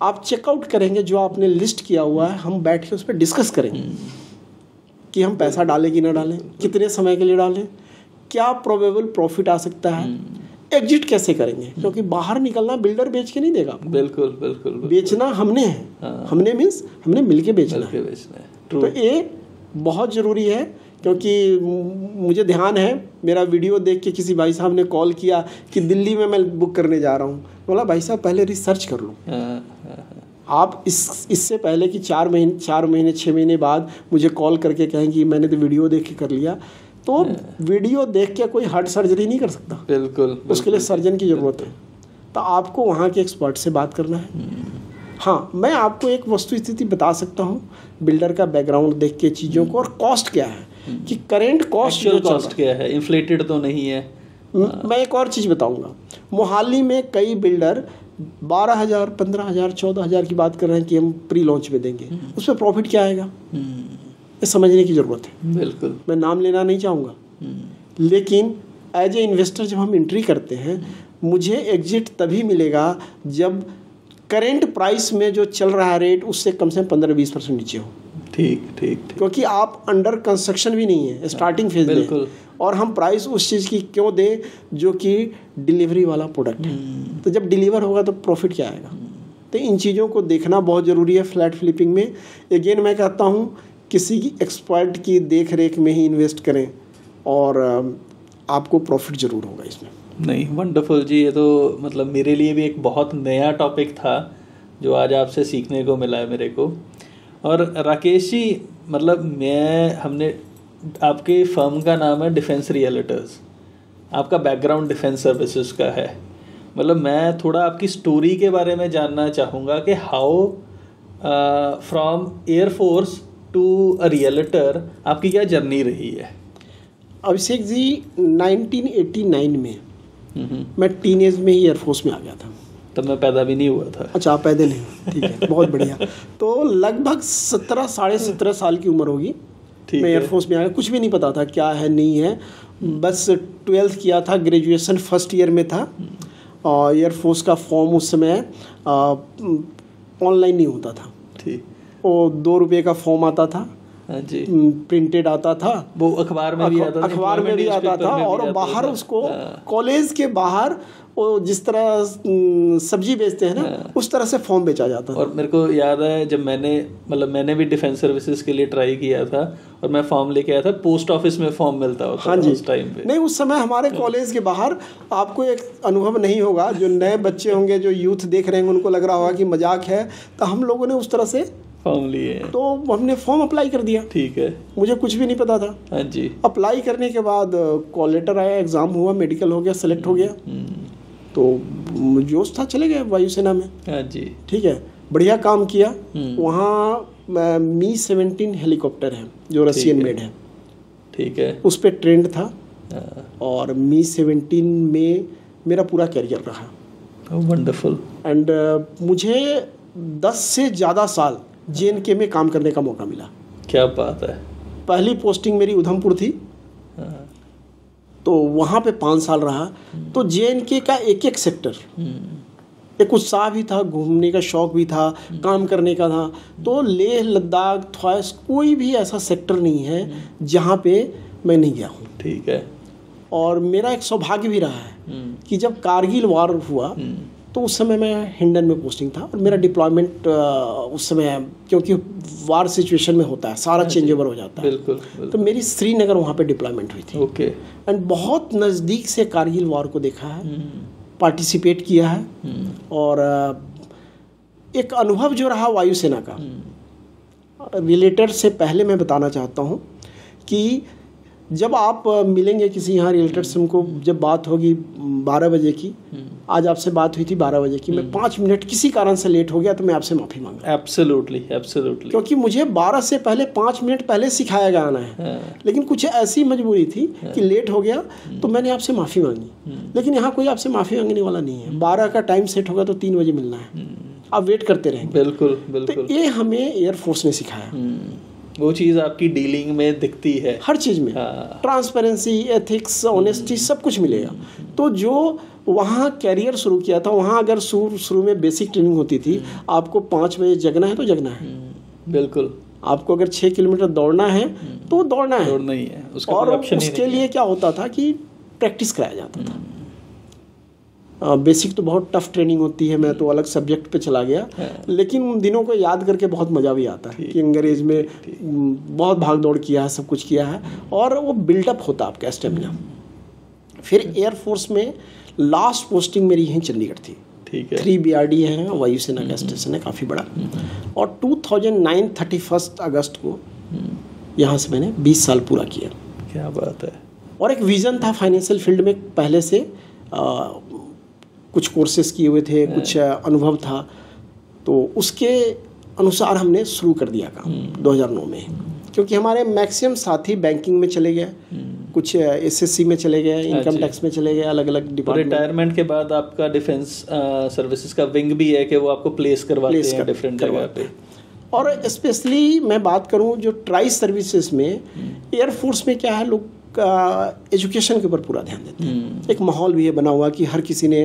आप चेकआउट करेंगे, जो आपने लिस्ट किया हुआ है, हम बैठ के उस पर डिस्कस करेंगे कि हम पैसा डालें कि ना डालें, कितने समय के लिए डालें, क्या प्रोबेबल प्रॉफिट आ सकता है, एग्जिट कैसे करेंगे, क्योंकि बाहर निकलना बिल्डर बेच के नहीं देगा। बिल्कुल बिल्कुल। बेचना हमने है, हमने मीन्स हमने मिलके बेचना है। तो ये बहुत ज़रूरी है, क्योंकि मुझे ध्यान है, मेरा वीडियो देख के किसी भाई साहब ने कॉल किया कि दिल्ली में मैं बुक करने जा रहा हूँ। बोला भाई साहब पहले रिसर्च कर लो। आप इससे पहले कि 4 महीने 6 महीने बाद मुझे कॉल करके कहें कि मैंने तो वीडियो देख के कर लिया, तो वीडियो देख के कोई हार्ट सर्जरी नहीं कर सकता। बिल्कुल। उसके लिए सर्जन की ज़रूरत है। तो आपको वहाँ के एक्सपर्ट से बात करना है। हाँ, मैं आपको एक वस्तु स्थिति बता सकता हूँ, बिल्डर का बैकग्राउंड देख के चीज़ों को, और कॉस्ट क्या है कि करेंट कॉस्ट क्या है, इन्फ्लेटेड तो नहीं है। मैं एक और चीज़ बताऊँगा, मोहाली में कई बिल्डर 12,000, 15,000, 14,000 की बात कर रहे हैं कि हम प्री लॉन्च में देंगे। उसमें प्रॉफिट क्या आएगा, ये समझने की ज़रूरत है। बिल्कुल। मैं नाम लेना नहीं चाहूँगा, लेकिन एज ए इन्वेस्टर जब हम एंट्री करते हैं, मुझे एग्जिट तभी मिलेगा जब करेंट प्राइस में जो चल रहा है रेट, उससे कम से कम 15-20% नीचे हो। ठीक ठीक। क्योंकि आप अंडर कंस्ट्रक्शन भी नहीं है, स्टार्टिंग फेज में, और हम प्राइस उस चीज़ की क्यों दें जो कि डिलीवरी वाला प्रोडक्ट है। तो जब डिलीवर होगा तो प्रॉफिट क्या आएगा। तो इन चीज़ों को देखना बहुत ज़रूरी है फ्लैट फ्लिपिंग में। अगेन मैं कहता हूँ, किसी की एक्सपर्ट की देख रेख में ही इन्वेस्ट करें और आपको प्रॉफिट ज़रूर होगा इसमें। नहीं, वंडरफुल जी, ये तो मतलब मेरे लिए भी एक बहुत नया टॉपिक था जो आज आपसे सीखने को मिला है मेरे को। और राकेश जी, मतलब हमने आपके फर्म का नाम है डिफेंस रियल्टर्स, आपका बैकग्राउंड डिफेंस सर्विसेज का है। मतलब मैं थोड़ा आपकी स्टोरी के बारे में जानना चाहूँगा कि how from air force to a realtor आपकी क्या जर्नी रही है। अभिषेक जी, 1989 में मैं टीनेज में ही एयरफोर्स में आ गया था। तब मैं पैदा भी नहीं हुआ था। अच्छा, आप पैदा नहीं, ठीक है, बहुत बढ़िया। तो लगभग 17 साढ़े 17 साल की उम्र होगी, मैं एयरफोर्स में आ गया। कुछ भी नहीं पता था क्या है नहीं है, बस 12th किया था, ग्रेजुएशन फर्स्ट ईयर में था। और एयरफोर्स का फॉर्म उस समय ऑनलाइन नहीं होता था, ठीक, वो 2 रुपये का फॉर्म आता था जी, प्रिंटेड आता था, वो अखबार में भी आता था, अखबार में भी आता था। और बाहर उसको कॉलेज के बाहर वो जिस तरह सब्जी बेचते हैं ना, उस तरह से फॉर्म बेचा जाता था। और मेरे को याद है जब मैंने भी डिफेंस सर्विसेज के लिए ट्राई किया था और मैं फॉर्म लेके आया था, पोस्ट ऑफिस में फॉर्म मिलता होता था उस टाइम पे। नहीं, उस समय हमारे कॉलेज के बाहर, आपको एक अनुभव नहीं होगा, जो नए बच्चे होंगे, जो यूथ देख रहे हैं, उनको लग रहा होगा कि मजाक है, तो हम लोगों ने उस तरह से फॉर्म लिए, तो हमने फॉर्म अप्लाई कर दिया। ठीक है, मुझे कुछ भी नहीं पता था। हाँ जी। अप्लाई करने के बाद कॉल लेटर आया, एग्जाम हुआ, मेडिकल हो गया, सेलेक्ट हो गया, तो जोश था, चले गए वायुसेना में। हाँ जी, ठीक है, बढ़िया काम किया वहाँ। मी-17 हेलीकॉप्टर है जो रशियन मेड है, ठीक है, उस पर ट्रेंड था। और मी-17 में मेरा पूरा करियर रहा। वंडरफुल। एंड मुझे 10 से ज़्यादा साल JNK में काम करने का मौका मिला। क्या बात है। पहली पोस्टिंग मेरी उधमपुर थी, तो वहाँ पे 5 साल रहा। तो JNK का एक एक सेक्टर, एक उत्साह भी था, घूमने का शौक भी था, काम करने का था। तो लेह लद्दाख थ्वाइस कोई भी ऐसा सेक्टर नहीं है जहाँ पे मैं नहीं गया हूँ। ठीक है। और मेरा एक सौभाग्य भी रहा है कि जब कारगिल वार हुआ तो उस समय मैं हिंडन में पोस्टिंग था और मेरा डिप्लॉयमेंट उस समय, क्योंकि वार सिचुएशन में होता है, सारा चेंज ओवर हो जाता है। बिल्कुल। तो मेरी श्रीनगर वहाँ पे डिप्लॉयमेंट हुई थी। ओके। एंड बहुत नज़दीक से कारगिल वार को देखा है, पार्टिसिपेट किया है। और एक अनुभव जो रहा वायुसेना का, रिलेटेड से पहले मैं बताना चाहता हूँ कि जब आप मिलेंगे किसी यहाँ रिलेटेड से, हमको जब बात होगी 12 बजे की, आज आपसे बात हुई थी 12 बजे की, मैं 5 मिनट किसी कारण से लेट हो गया तो मैं आपसे माफ़ी मांगा। Absolutely, absolutely. क्योंकि मुझे 12 से पहले 5 मिनट पहले सिखाया गया आना है, लेकिन कुछ ऐसी मजबूरी थी कि लेट हो गया तो मैंने आपसे माफ़ी मांगी। लेकिन यहाँ कोई आपसे माफ़ी मांगने वाला नहीं है। 12 का टाइम सेट होगा तो 3 बजे मिलना है, आप वेट करते रहेंगे। बिल्कुल बिल्कुल। तो ये हमें एयरफोर्स ने सिखाया। वो चीज़ आपकी डीलिंग में दिखती है, हर चीज़ में। ट्रांसपेरेंसी, एथिक्स, ऑनेस्टी, सब कुछ मिलेगा। तो जो वहाँ कैरियर शुरू किया था, वहाँ अगर शुरू में बेसिक ट्रेनिंग होती थी, आपको 5 बजे जगना है तो जगना है। बिल्कुल। आपको अगर 6 किलोमीटर दौड़ना है तो दौड़ना है, दौड़ना ही है। और उसके लिए क्या होता था कि प्रैक्टिस कराया जाता था। बेसिक तो बहुत टफ ट्रेनिंग होती है, मैं तो अलग सब्जेक्ट पे चला गया, लेकिन उन दिनों को याद करके बहुत मज़ा भी आता है कि अंग्रेज में बहुत भाग दौड़ किया है, सब कुछ किया है, और वो बिल्डअप होता है आपका स्टेमिना। फिर एयरफोर्स में लास्ट पोस्टिंग मेरी यहीं चंडीगढ़ थी। ठीक है। 3 BRD है, वायुसेना का स्टेशन है, काफ़ी बड़ा। और 2009 31 अगस्त को यहाँ से मैंने 20 साल पूरा किया। क्या बात है। और एक विज़न था फाइनेंशियल फील्ड में, पहले से कुछ कोर्सेज किए हुए थे, कुछ अनुभव था, तो उसके अनुसार हमने शुरू कर दिया काम 2009 में। क्योंकि हमारे मैक्सिमम साथी बैंकिंग में चले गए, कुछ SSC में चले गए, इनकम टैक्स में चले गए, अलग अलग डिपार्टमेंट। रिटायरमेंट के बाद आपका डिफेंस सर्विसेज का विंग भी है कि वो आपको प्लेस करवाते हैं डिफरेंट जगह पे। और स्पेशली मैं बात करूं जो ट्राई सर्विसेज में, एयरफोर्स में क्या है, लोग एजुकेशन के ऊपर पूरा ध्यान देते हैं। एक माहौल भी है बना हुआ कि हर किसी ने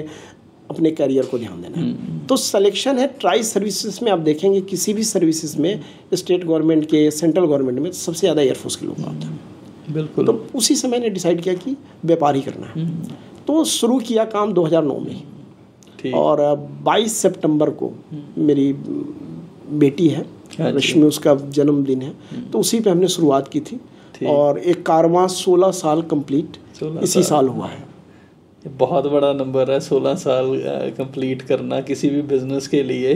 अपने करियर को ध्यान देना है। तो सिलेक्शन है ट्राई सर्विसेज में, आप देखेंगे किसी भी सर्विसेज में, स्टेट गवर्नमेंट के, सेंट्रल गवर्नमेंट में, सबसे ज़्यादा एयरफोर्स के लोग आते हैं। बिल्कुल। तो उसी समय ने डिसाइड किया कि व्यापार ही करना है, तो शुरू किया काम 2009 में। और 22 सितंबर को मेरी बेटी है रश्मि, उसका जन्मदिन है, तो उसी पे हमने शुरुआत की थी। और एक कारवां 16 साल कंप्लीट इसी साल हुआ है। बहुत बड़ा नंबर है 16 साल कंप्लीट करना किसी भी बिजनेस के लिए।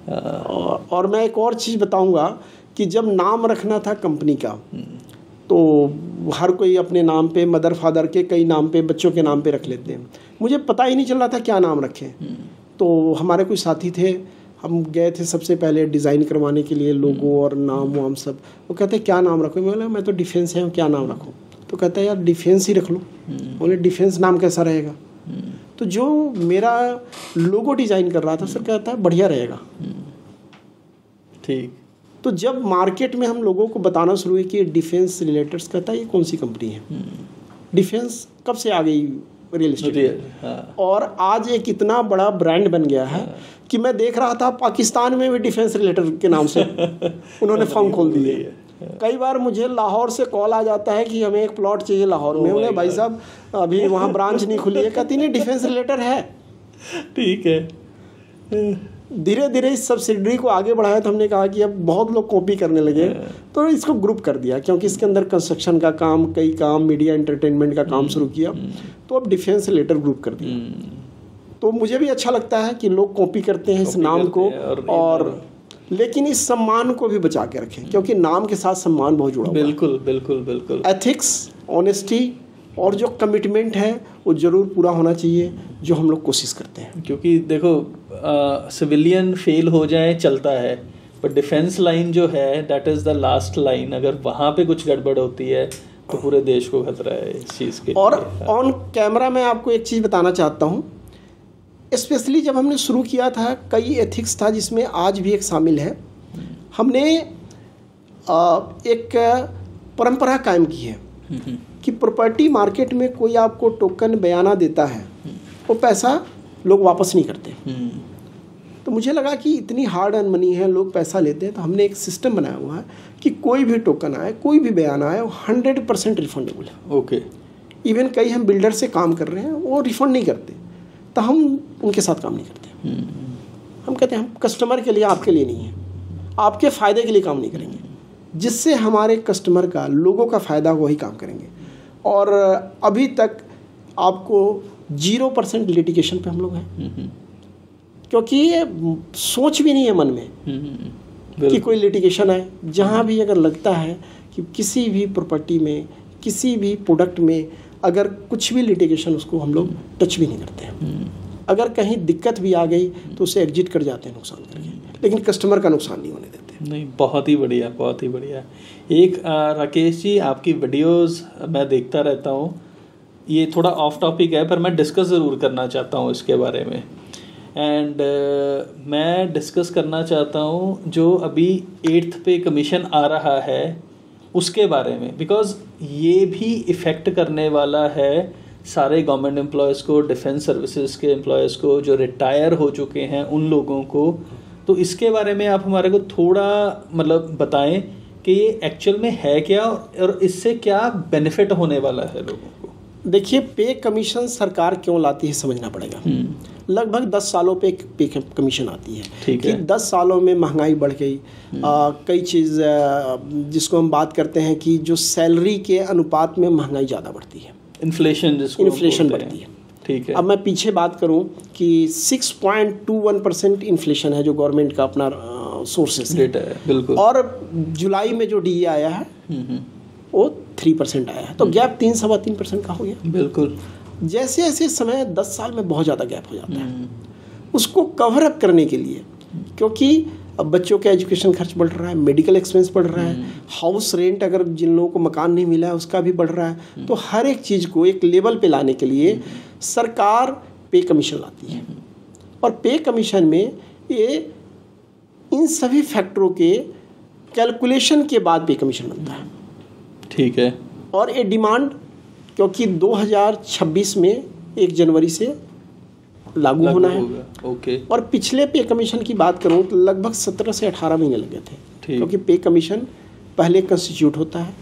और मैं एक और चीज़ बताऊंगा कि जब नाम रखना था कंपनी का, तो हर कोई अपने नाम पे, मदर फादर के कई नाम पे, बच्चों के नाम पे रख लेते हैं। मुझे पता ही नहीं चल रहा था क्या नाम रखें। तो हमारे कुछ साथी थे, हम गए थे सबसे पहले डिज़ाइन करवाने के लिए, लोगो और नाम वाम सब। वो कहते क्या नाम रखो? मैं बोला मैं तो डिफेंस है, क्या नाम रखूँ? तो कहता है यार डिफेंस ही रख लो। बोले डिफेंस नाम कैसा रहेगा? तो जो मेरा लोगो डिज़ाइन कर रहा था सर कहता है बढ़िया रहेगा। ठीक। तो जब मार्केट में हम लोगों को बताना शुरू हुई कि डिफेंस रिलेटेड, कहता है ये कौन सी कंपनी है? डिफेंस कब से आ गई रियल एस्टेट? और आज एक इतना बड़ा ब्रांड बन गया है कि मैं देख रहा था पाकिस्तान में भी डिफेंस रिलेटेड के नाम से उन्होंने फर्म खोल दिए। कई बार मुझे लाहौर से कॉल आ जाता है कि हमें एक प्लॉट चाहिए लाहौर में। बोले भाई साहब अभी वहाँ ब्रांच नहीं खुली है। कहती नहीं डिफेंस रिलेटेड है। ठीक है। धीरे धीरे इस सब्सिडरी को आगे बढ़ाया तो हमने कहा कि अब बहुत लोग कॉपी करने लगे, तो इसको ग्रुप कर दिया, क्योंकि इसके अंदर कंस्ट्रक्शन का काम, कई काम, मीडिया एंटरटेनमेंट का काम शुरू किया, तो अब डिफेंस रिलेटेड ग्रुप कर दिया। तो मुझे भी अच्छा लगता है कि लोग कॉपी करते हैं इस नाम को, और लेकिन इस सम्मान को भी बचा के रखें, क्योंकि नाम के साथ सम्मान बहुत जुड़ा हुआ है। बिल्कुल बिल्कुल बिल्कुल। एथिक्स, ऑनेस्टी और जो कमिटमेंट है वो ज़रूर पूरा होना चाहिए, जो हम लोग कोशिश करते हैं। क्योंकि देखो सिविलियन फेल हो जाए चलता है, पर डिफेंस लाइन जो है that is the last line. अगर वहाँ पे कुछ गड़बड़ होती है तो पूरे देश को खतरा है इस चीज़ के। और ऑन कैमरा मैं आपको एक चीज़ बताना चाहता हूँ, स्पेशली जब हमने शुरू किया था कई एथिक्स था जिसमें आज भी एक शामिल है। हमने एक परंपरा कायम की है कि प्रॉपर्टी मार्केट में कोई आपको टोकन बयाना देता है, वो पैसा लोग वापस नहीं करते। तो मुझे लगा कि इतनी हार्ड अर्न मनी है, लोग पैसा लेते हैं, तो हमने एक सिस्टम बनाया हुआ है कि कोई भी टोकन आए, कोई भी बयान आए, वो 100% रिफंडेबल है। ओके। इवन कई हम बिल्डर से काम कर रहे हैं, वो रिफंड नहीं करते, तो हम उनके साथ काम नहीं करते। हम कहते हैं हम कस्टमर के लिए, आपके लिए नहीं है, आपके फ़ायदे के लिए काम नहीं करेंगे, जिससे हमारे कस्टमर का, लोगों का फ़ायदा, वही काम करेंगे। और अभी तक आपको 0% लिटिगेशन पे हम लोग हैं, क्योंकि ये सोच भी नहीं है मन में कि कोई लिटिगेशन आए। जहाँ भी अगर लगता है कि किसी भी प्रॉपर्टी में, किसी भी प्रोडक्ट में अगर कुछ भी लिटिगेशन, उसको हम लोग टच भी नहीं करते हैं। अगर कहीं दिक्कत भी आ गई तो उसे एग्जिट कर जाते हैं नुकसान करके, लेकिन कस्टमर का नुकसान नहीं होने देते। नहीं, बहुत ही बढ़िया, बहुत ही बढ़िया। एक राकेश जी, आपकी वीडियोस मैं देखता रहता हूँ, ये थोड़ा ऑफ टॉपिक है पर मैं डिस्कस ज़रूर करना चाहता हूँ इसके बारे में। एंड मैं डिस्कस करना चाहता हूँ जो अभी 8th पे कमीशन आ रहा है उसके बारे में, बिकॉज़ ये भी इफ़ेक्ट करने वाला है सारे गवर्नमेंट एम्प्लॉयज़ को, डिफेंस सर्विसेज के एम्प्लॉयज़ को, जो रिटायर हो चुके हैं उन लोगों को। तो इसके बारे में आप हमारे को थोड़ा मतलब बताएं कि ये एक्चुअल में है क्या और इससे क्या बेनिफिट होने वाला है लोगों को। देखिए, पे कमीशन सरकार क्यों लाती है समझना पड़ेगा। लगभग 10 सालों पे पे कमीशन आती है। ठीक है। कि 10 सालों में महंगाई बढ़ गई, कई चीज़ जिसको हम बात करते हैं कि जो सैलरी के अनुपात में महंगाई ज़्यादा बढ़ती है, इन्फ्लेशन बढ़ती है। ठीक है। अब मैं पीछे बात करूं कि 6.21% इन्फ्लेशन है जो गवर्नमेंट का अपना सोर्सेस डेटा है, बिल्कुल। और जुलाई में जो डीए आया है वो 3% आया है, तो गैप 3-3.25% का हो गया। बिल्कुल। जैसे जैसे समय 10 साल में बहुत ज़्यादा गैप हो जाता है, उसको कवर अप करने के लिए, क्योंकि अब बच्चों का एजुकेशन खर्च बढ़ रहा है, मेडिकल एक्सपेंस बढ़ रहा है, हाउस रेंट अगर जिन लोगों को मकान नहीं मिला है उसका भी बढ़ रहा है, तो हर एक चीज़ को एक लेवल पे लाने के लिए सरकार पे कमीशन लाती है। और पे कमीशन में ये इन सभी फैक्टरों के कैलकुलेशन के बाद पे कमीशन बनता है। ठीक है। और ये डिमांड, क्योंकि 2026 में 1 जनवरी से लागू होना है। ओके। और पिछले पे कमीशन की बात करूं तो लगभग 17 से 18 महीने लगे थे, क्योंकि पे कमीशन पहले कंस्टिट्यूट होता है,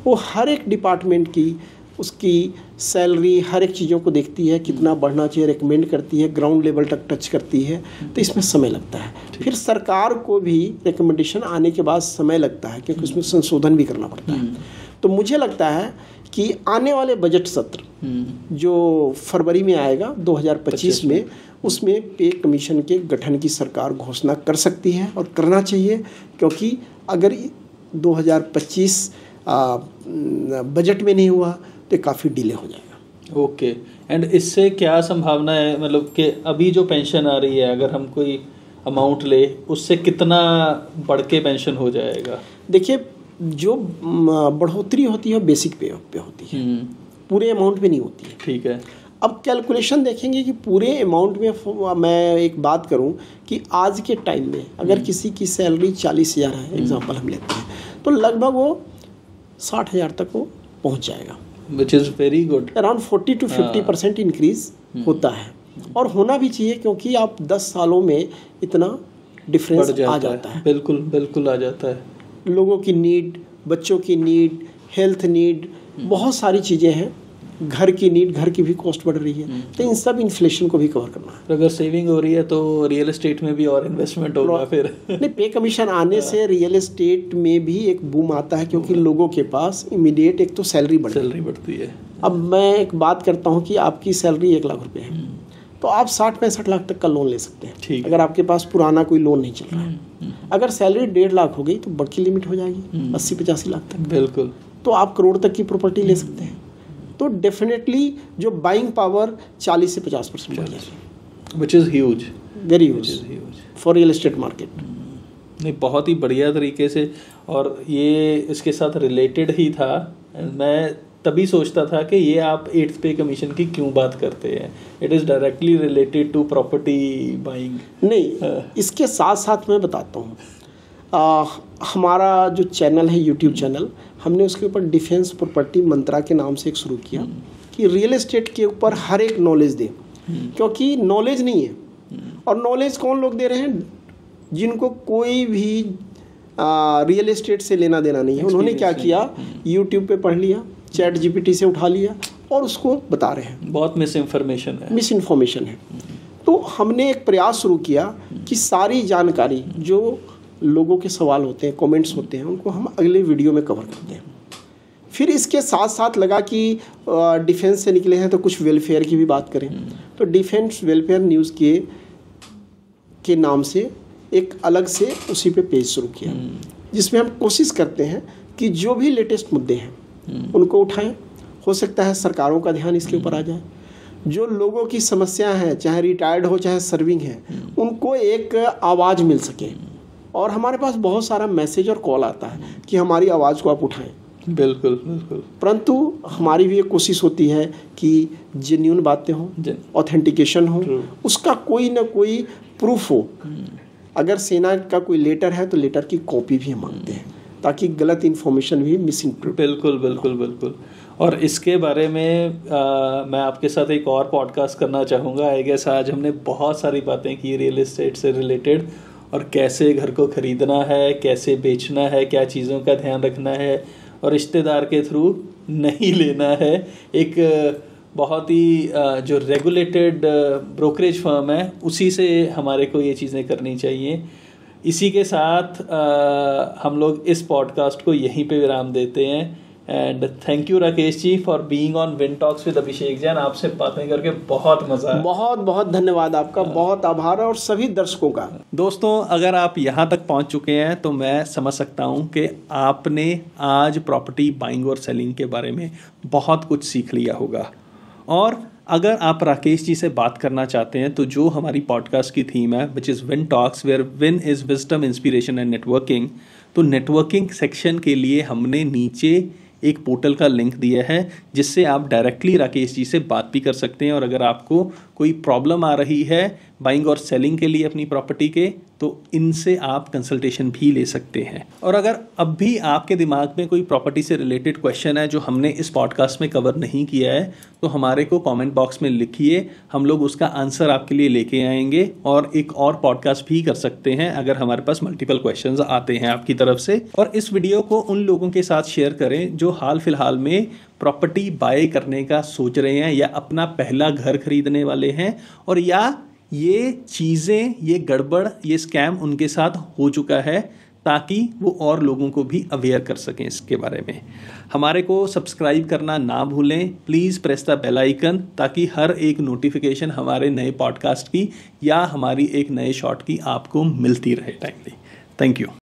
वो हर एक डिपार्टमेंट की उसकी सैलरी, हर एक चीज़ों को देखती है, कितना बढ़ना चाहिए, रिकमेंड करती है, ग्राउंड लेवल तक टच करती है, तो इसमें समय लगता है। फिर सरकार को भी रिकमेंडेशन आने के बाद समय लगता है, क्योंकि उसमें संशोधन भी करना पड़ता है। तो मुझे लगता है कि आने वाले बजट सत्र जो फरवरी में आएगा 2025 में, उसमें पे कमीशन के गठन की सरकार घोषणा कर सकती है और करना चाहिए, क्योंकि अगर 2025 बजट में नहीं हुआ तो काफ़ी डिले हो जाएगा। ओके। एंड इससे क्या संभावना है, मतलब कि अभी जो पेंशन आ रही है अगर हम कोई अमाउंट ले उससे कितना बढ़ के पेंशन हो जाएगा? देखिए, जो बढ़ोतरी होती है बेसिक पे होती है, पूरे अमाउंट में नहीं होती है। ठीक है। अब कैलकुलेशन देखेंगे कि पूरे अमाउंट में, मैं एक बात करूं कि आज के टाइम में अगर किसी की सैलरी 40,000 है, एग्जांपल हम लेते हैं, तो लगभग वो 60,000 तक वो पहुंच जाएगा, which is very good. Around 40 to 50% increase होता है, और होना भी चाहिए, क्योंकि आप 10 सालों में इतना डिफरेंस आ जाता है। बिल्कुल बिल्कुल आ जाता है। लोगों की नीड, बच्चों की नीड, हेल्थ नीड, बहुत सारी चीज़ें हैं, घर की नीड, घर की भी कॉस्ट बढ़ रही है, तो इन सब इन्फ्लेशन को भी कवर करना है। अगर सेविंग हो रही है तो रियल एस्टेट में भी और इन्वेस्टमेंट होगा फिर। नहीं, पे कमीशन आने से रियल एस्टेट में भी एक बूम आता है, क्योंकि लोगों के पास इमीडिएट एक तो सैलरी बढ़ती है। अब मैं एक बात करता हूँ कि आपकी सैलरी 1 लाख रुपये है, तो आप 60-65 लाख तक का लोन ले सकते हैं, अगर आपके पास पुराना कोई लोन नहीं चल रहा है। अगर सैलरी 1.5 लाख हो गई तो बड़ी लिमिट हो जाएगी 80-85 लाख तक। बिल्कुल। तो आप करोड़ तक की प्रॉपर्टी ले सकते हैं। तो डेफिनेटली जो बाइंग पावर 40 से 50% बढ़ जाएगी, which is huge, very huge for real estate market. नहीं, बहुत ही बढ़िया तरीके से, और ये इसके साथ रिलेटेड ही था। मैं तभी सोचता था कि ये आप 8th पे कमीशन की क्यों बात करते हैं, it is directly related to property buying. नहीं, इसके साथ साथ मैं बताता हूँ, हमारा जो चैनल है यूट्यूब चैनल, हमने उसके ऊपर डिफेंस प्रॉपर्टी मंत्रा के नाम से एक शुरू किया कि रियल एस्टेट के ऊपर हर एक नॉलेज दे, क्योंकि नॉलेज नहीं है। और नॉलेज कौन लोग दे रहे हैं? जिनको कोई भी रियल एस्टेट से लेना देना नहीं है। उन्होंने क्या किया, यूट्यूब पे पढ़ लिया, चैट जीपीटी से उठा लिया और उसको बता रहे हैं। बहुत मिस इन्फॉर्मेशन है। तो हमने एक प्रयास शुरू किया कि सारी जानकारी जो लोगों के सवाल होते हैं, कमेंट्स होते हैं, उनको हम अगले वीडियो में कवर करते हैं। फिर इसके साथ साथ लगा कि डिफेंस से निकले हैं तो कुछ वेलफेयर की भी बात करें। तो डिफेंस वेलफेयर न्यूज़ के नाम से एक अलग से उसी पे पेज शुरू किया, जिसमें हम कोशिश करते हैं कि जो भी लेटेस्ट मुद्दे हैं उनको उठाएं। हो सकता है सरकारों का ध्यान इसके ऊपर आ जाए। जो लोगों की समस्या है, चाहे रिटायर्ड हो चाहे सर्विंग है, उनको एक आवाज़ मिल सके। और हमारे पास बहुत सारा मैसेज और कॉल आता है कि हमारी आवाज़ को आप उठाएं। बिल्कुल। परंतु हमारी भी एक कोशिश होती है कि जेन्युइन बातें हों, ऑथेंटिकेशन हो, उसका कोई ना कोई प्रूफ हो। अगर सेना का कोई लेटर है तो लेटर की कॉपी भी हम मांगते हैं, ताकि गलत इन्फॉर्मेशन भी बिल्कुल। और इसके बारे में मैं आपके साथ एक और पॉडकास्ट करना चाहूँगा। आई गेस आज हमने बहुत सारी बातें की रियल एस्टेट से रिलेटेड, और कैसे घर को ख़रीदना है, कैसे बेचना है, क्या चीज़ों का ध्यान रखना है, और रिश्तेदार के थ्रू नहीं लेना है। एक बहुत ही जो रेगुलेटेड ब्रोकरेज फर्म है उसी से हमारे को ये चीज़ें करनी चाहिए। इसी के साथ हम लोग इस पॉडकास्ट को यहीं पे विराम देते हैं। And thank you Rakesh ji for being on Win Talks with Abhishek Jain. आपसे बातें करके बहुत मज़ा आया। बहुत धन्यवाद आपका, बहुत आभार, और सभी दर्शकों का। दोस्तों, अगर आप यहाँ तक पहुँच चुके हैं तो मैं समझ सकता हूँ कि आपने आज प्रॉपर्टी बाइंग और सेलिंग के बारे में बहुत कुछ सीख लिया होगा। और अगर आप राकेश जी से बात करना चाहते हैं तो जो हमारी पॉडकास्ट की थीम है which is win talks, where win is wisdom, inspiration and networking, तो नेटवर्किंग सेक्शन के लिए हमने नीचे एक पोर्टल का लिंक दिया है, जिससे आप डायरेक्टली राकेश जी से बात भी कर सकते हैं। और अगर आपको कोई प्रॉब्लम आ रही है बाइंग और सेलिंग के लिए अपनी प्रॉपर्टी के, तो इनसे आप कंसल्टेशन भी ले सकते हैं। और अगर अब भी आपके दिमाग में कोई प्रॉपर्टी से रिलेटेड क्वेश्चन है जो हमने इस पॉडकास्ट में कवर नहीं किया है, तो हमारे को कमेंट बॉक्स में लिखिए, हम लोग उसका आंसर आपके लिए लेके आएंगे और एक और पॉडकास्ट भी कर सकते हैं अगर हमारे पास मल्टीपल क्वेश्चंस आते हैं आपकी तरफ से। और इस वीडियो को उन लोगों के साथ शेयर करें जो हाल फिलहाल में प्रॉपर्टी बाय करने का सोच रहे हैं या अपना पहला घर खरीदने वाले हैं, और या ये चीज़ें, ये गड़बड़, ये स्कैम उनके साथ हो चुका है, ताकि वो और लोगों को भी अवेयर कर सकें इसके बारे में। हमारे को सब्सक्राइब करना ना भूलें, please press the bell icon, ताकि हर एक नोटिफिकेशन हमारे नए पॉडकास्ट की या हमारी एक नए शॉट की आपको मिलती रहे टाइमली। Thank you.